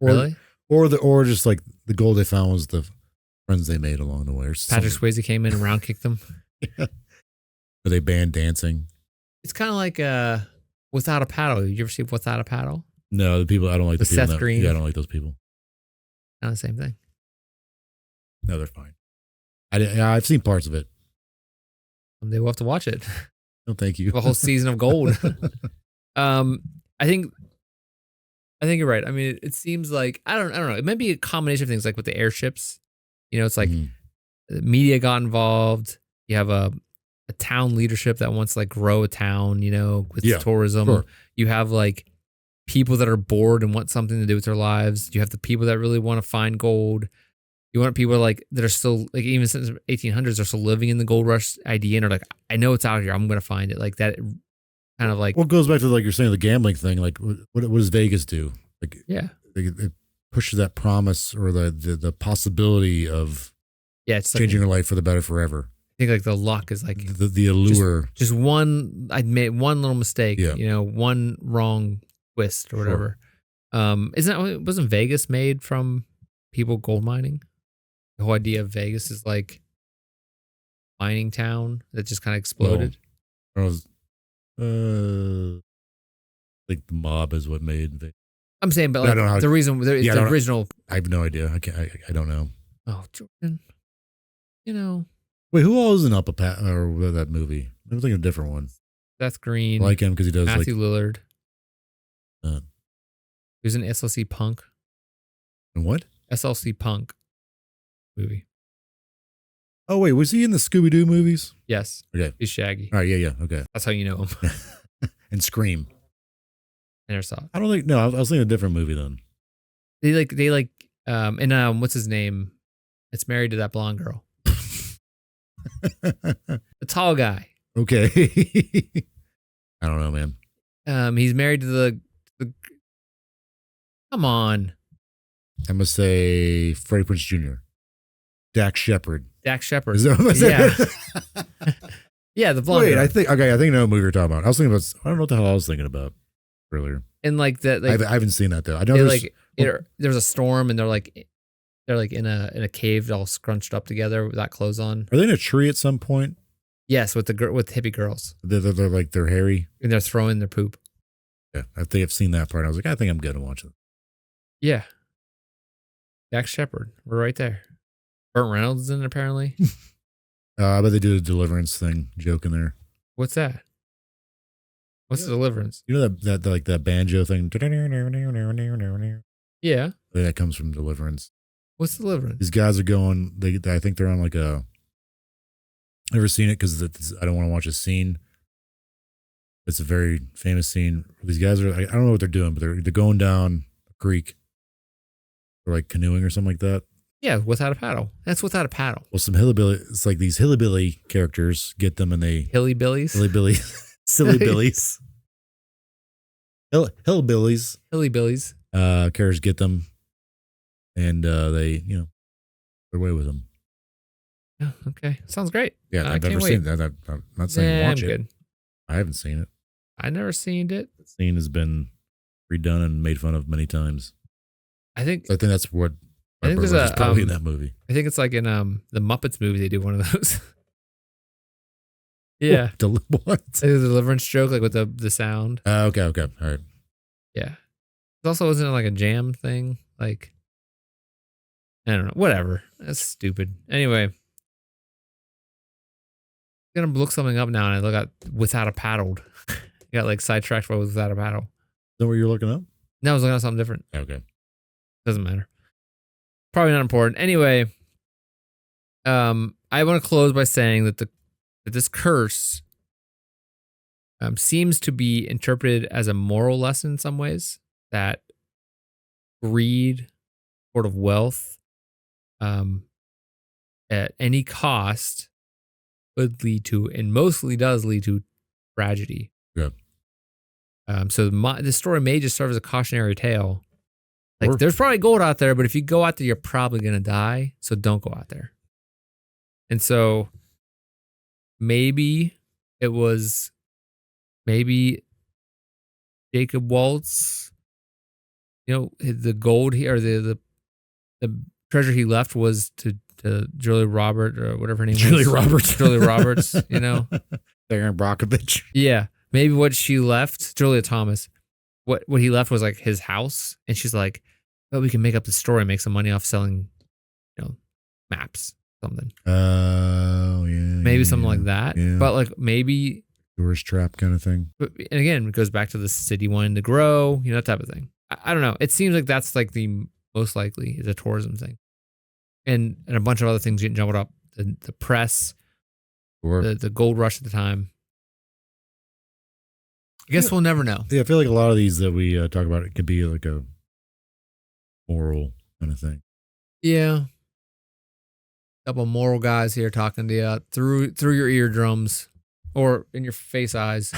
[SPEAKER 2] Really? Or just like the gold they found was the friends they made along the way. Or
[SPEAKER 1] Patrick Swayze came in and round kicked them.
[SPEAKER 2] Yeah. Or they banned dancing.
[SPEAKER 1] It's kind of like Without a Paddle. You ever see Without a Paddle?
[SPEAKER 2] No, the people I don't like the people.
[SPEAKER 1] Seth Green.
[SPEAKER 2] Yeah, I don't like those people.
[SPEAKER 1] Not the same thing.
[SPEAKER 2] No, they're fine. I've seen parts of it.
[SPEAKER 1] Someday we'll have to watch it.
[SPEAKER 2] No, thank you.
[SPEAKER 1] A whole season of gold. I think you're right. I mean, it seems like I don't know. It might be a combination of things, like with the airships. It's like the media got involved. You have a town leadership that wants to like grow a town. With tourism. Sure. You have like people that are bored and want something to do with their lives. You have the people that really want to find gold. You want people like that are still like even since the 1800s they're still living in the gold rush idea and are like, I know it's out here. I'm going to find it. Like that kind of like.
[SPEAKER 2] Well, it goes back to like you're saying the gambling thing. Like what does Vegas do? Like it pushes that promise or the possibility of
[SPEAKER 1] it's
[SPEAKER 2] changing
[SPEAKER 1] like,
[SPEAKER 2] your life for the better forever.
[SPEAKER 1] I think like the luck is like
[SPEAKER 2] the allure.
[SPEAKER 1] Just one. I made one little mistake.
[SPEAKER 2] Yeah.
[SPEAKER 1] One wrong twist or whatever. Sure. Wasn't Vegas made from people gold mining? The whole idea of Vegas is like mining town that just kind of exploded.
[SPEAKER 2] Well, like the mob is what made Vegas.
[SPEAKER 1] I'm saying, but like the reason the original.
[SPEAKER 2] I have no idea. I don't know.
[SPEAKER 1] Oh, Jordan.
[SPEAKER 2] Wait, who all is in or that movie? I'm thinking of a different one.
[SPEAKER 1] Seth Green.
[SPEAKER 2] I like him because he does
[SPEAKER 1] Matthew Lillard.
[SPEAKER 2] He
[SPEAKER 1] was in SLC Punk.
[SPEAKER 2] And what?
[SPEAKER 1] SLC Punk movie.
[SPEAKER 2] Oh wait, was he in the Scooby-Doo movies?
[SPEAKER 1] Yes.
[SPEAKER 2] Okay.
[SPEAKER 1] He's Shaggy.
[SPEAKER 2] All right, yeah, okay.
[SPEAKER 1] That's how you know him.
[SPEAKER 2] And Scream.
[SPEAKER 1] I never saw it.
[SPEAKER 2] I don't think. No, I was thinking a different movie then.
[SPEAKER 1] They like and what's his name? It's Married to That Blonde Girl. The tall guy.
[SPEAKER 2] Okay. I don't know, man.
[SPEAKER 1] He's married to the come on.
[SPEAKER 2] I must say Freddie Prinze Jr. Dak Shepard.
[SPEAKER 1] Dak Shepard.
[SPEAKER 2] Is that what I'm saying?
[SPEAKER 1] Yeah. Yeah, the blonde.
[SPEAKER 2] Wait,
[SPEAKER 1] girl.
[SPEAKER 2] I think I know what movie you're talking about. I was thinking about. I don't know what the hell I was thinking about earlier.
[SPEAKER 1] And like that, like,
[SPEAKER 2] I haven't seen that though. I know
[SPEAKER 1] there's a storm and they're like in a cave all scrunched up together without clothes on.
[SPEAKER 2] Are they in a tree at some point?
[SPEAKER 1] Yes, with hippie girls.
[SPEAKER 2] They're like they're hairy
[SPEAKER 1] And they're throwing their poop.
[SPEAKER 2] Yeah, I think I've seen that part. I was like, I think I'm good to watch it.
[SPEAKER 1] Yeah. Jack Shepard. We're right there. Burt Reynolds is in it apparently.
[SPEAKER 2] I bet they do a Deliverance thing joke in there.
[SPEAKER 1] What's that? What's the Deliverance?
[SPEAKER 2] You know that like that banjo thing?
[SPEAKER 1] Yeah.
[SPEAKER 2] That comes from Deliverance.
[SPEAKER 1] What's Deliverance?
[SPEAKER 2] These guys are going. I think they're on like a. Never seen it because I don't want to watch a scene. It's a very famous scene. These guys are. I don't know what they're doing, but they're going down a creek. They're like canoeing or something like that.
[SPEAKER 1] Yeah, without a paddle. That's without a paddle.
[SPEAKER 2] Well, some hillbilly. It's like these hillbilly characters get them, and they
[SPEAKER 1] Hillybillies.
[SPEAKER 2] silly billies, hillbillies.
[SPEAKER 1] Hillybillies.
[SPEAKER 2] Characters get them, and they they're away with them.
[SPEAKER 1] Yeah, okay, sounds great.
[SPEAKER 2] Yeah, I've never seen that. I'm not saying watch it. Good. I haven't seen it.
[SPEAKER 1] I never seen it.
[SPEAKER 2] The scene has been redone and made fun of many times.
[SPEAKER 1] I think
[SPEAKER 2] that's what.
[SPEAKER 1] I think there's
[SPEAKER 2] probably in that movie.
[SPEAKER 1] I think it's like in the Muppets movie. They do one of those. Yeah.
[SPEAKER 2] What?
[SPEAKER 1] The Deliverance joke, like with the sound.
[SPEAKER 2] Okay. All right.
[SPEAKER 1] Yeah. It also wasn't like a jam thing. Like, I don't know. Whatever. That's stupid. Anyway. I'm gonna look something up now, and I look at without a paddled. Got like sidetracked by without a paddle.
[SPEAKER 2] Is that what you're looking up?
[SPEAKER 1] No, I was looking at something different.
[SPEAKER 2] Okay.
[SPEAKER 1] Doesn't matter. Probably not important. Anyway, I want to close by saying that this curse seems to be interpreted as a moral lesson in some ways, that greed, sort of wealth, at any cost would lead to, and mostly does lead to, tragedy.
[SPEAKER 2] Yeah.
[SPEAKER 1] So this story may just serve as a cautionary tale. Like, there's probably gold out there, but if you go out there, you're probably going to die. So don't go out there. And so maybe Jacob Waltz, the gold here, or the treasure he left was to Julia Roberts, or whatever her name was. Julia Roberts,
[SPEAKER 2] Darren Brockovich.
[SPEAKER 1] Yeah. Maybe what she left, Julia Thomas, what he left was like his house. And she's like, well, we can make up the story and make some money off selling, maps, something.
[SPEAKER 2] Oh, yeah.
[SPEAKER 1] Maybe something like that.
[SPEAKER 2] Yeah.
[SPEAKER 1] But like maybe
[SPEAKER 2] tourist trap kind of thing.
[SPEAKER 1] And again, it goes back to the city wanting to grow, that type of thing. I don't know. It seems like that's like the most likely is a tourism thing. And a bunch of other things getting jumbled up. The press, the gold rush at the time. I guess we'll never know.
[SPEAKER 2] Yeah, I feel like a lot of these that we talk about, it could be like a moral kind of thing.
[SPEAKER 1] Yeah. Couple moral guys here talking to you through your eardrums or in your face eyes.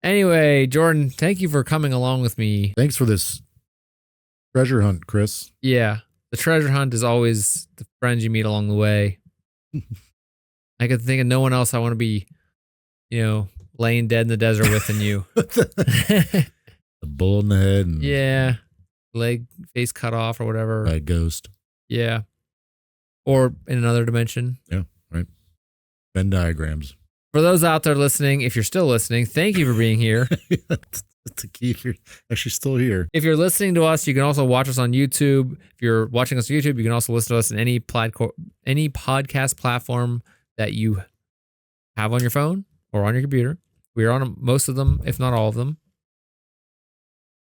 [SPEAKER 1] Anyway, Jordan, thank you for coming along with me.
[SPEAKER 2] Thanks for this treasure hunt, Chris.
[SPEAKER 1] Yeah. The treasure hunt is always the friends you meet along the way. I could think of no one else I want to be, laying dead in the desert with than you.
[SPEAKER 2] A bullet in the head. And
[SPEAKER 1] yeah. Leg, face cut off or whatever.
[SPEAKER 2] By a ghost.
[SPEAKER 1] Yeah. Or in another dimension.
[SPEAKER 2] Yeah, right. Venn diagrams.
[SPEAKER 1] For those out there listening, if you're still listening, thank you for being here.
[SPEAKER 2] That's the key if you're actually still here.
[SPEAKER 1] If you're listening to us, you can also watch us on YouTube. If you're watching us on YouTube, you can also listen to us in any podcast platform that you have on your phone or on your computer. We are on most of them, if not all of them.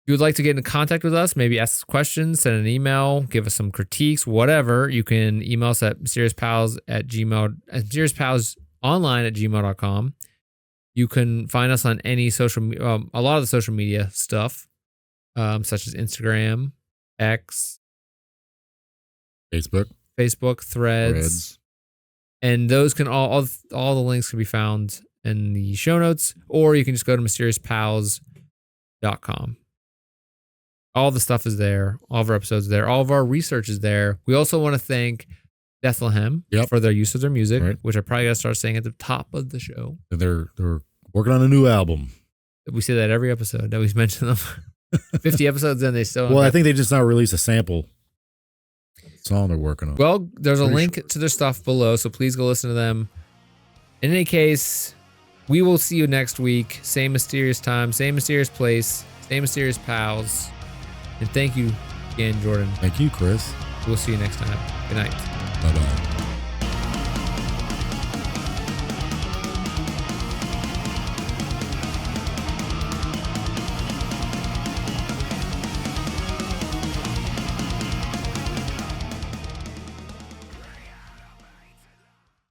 [SPEAKER 1] If you would like to get in contact with us, maybe ask us questions, send an email, give us some critiques, whatever, you can email us at mysteriouspals@gmail.com. You can find us on any a lot of the social media stuff, such as Instagram, X, Facebook, Threads. And those can all the links can be found in the show notes, or you can just go to mysteriousPals.com. All the stuff is there. All of our episodes are there. All of our research is there. We also want to thank Bethlehem
[SPEAKER 2] Yep.
[SPEAKER 1] for their use of their music,
[SPEAKER 2] Right.
[SPEAKER 1] which I probably gotta start saying at the top of the show.
[SPEAKER 2] They're working on a new album.
[SPEAKER 1] We say that every episode that we mention them. 50 episodes in, they still.
[SPEAKER 2] Well, I think they just now released a sample song they're working on.
[SPEAKER 1] Well, there's a
[SPEAKER 2] Pretty
[SPEAKER 1] link to their stuff below, so please go listen to them. In any case, we will see you next week. Same mysterious time, same mysterious place, same mysterious pals. And thank you again, Jordan.
[SPEAKER 2] Thank you, Chris.
[SPEAKER 1] We'll see you next time. Good night.
[SPEAKER 2] Bye-bye.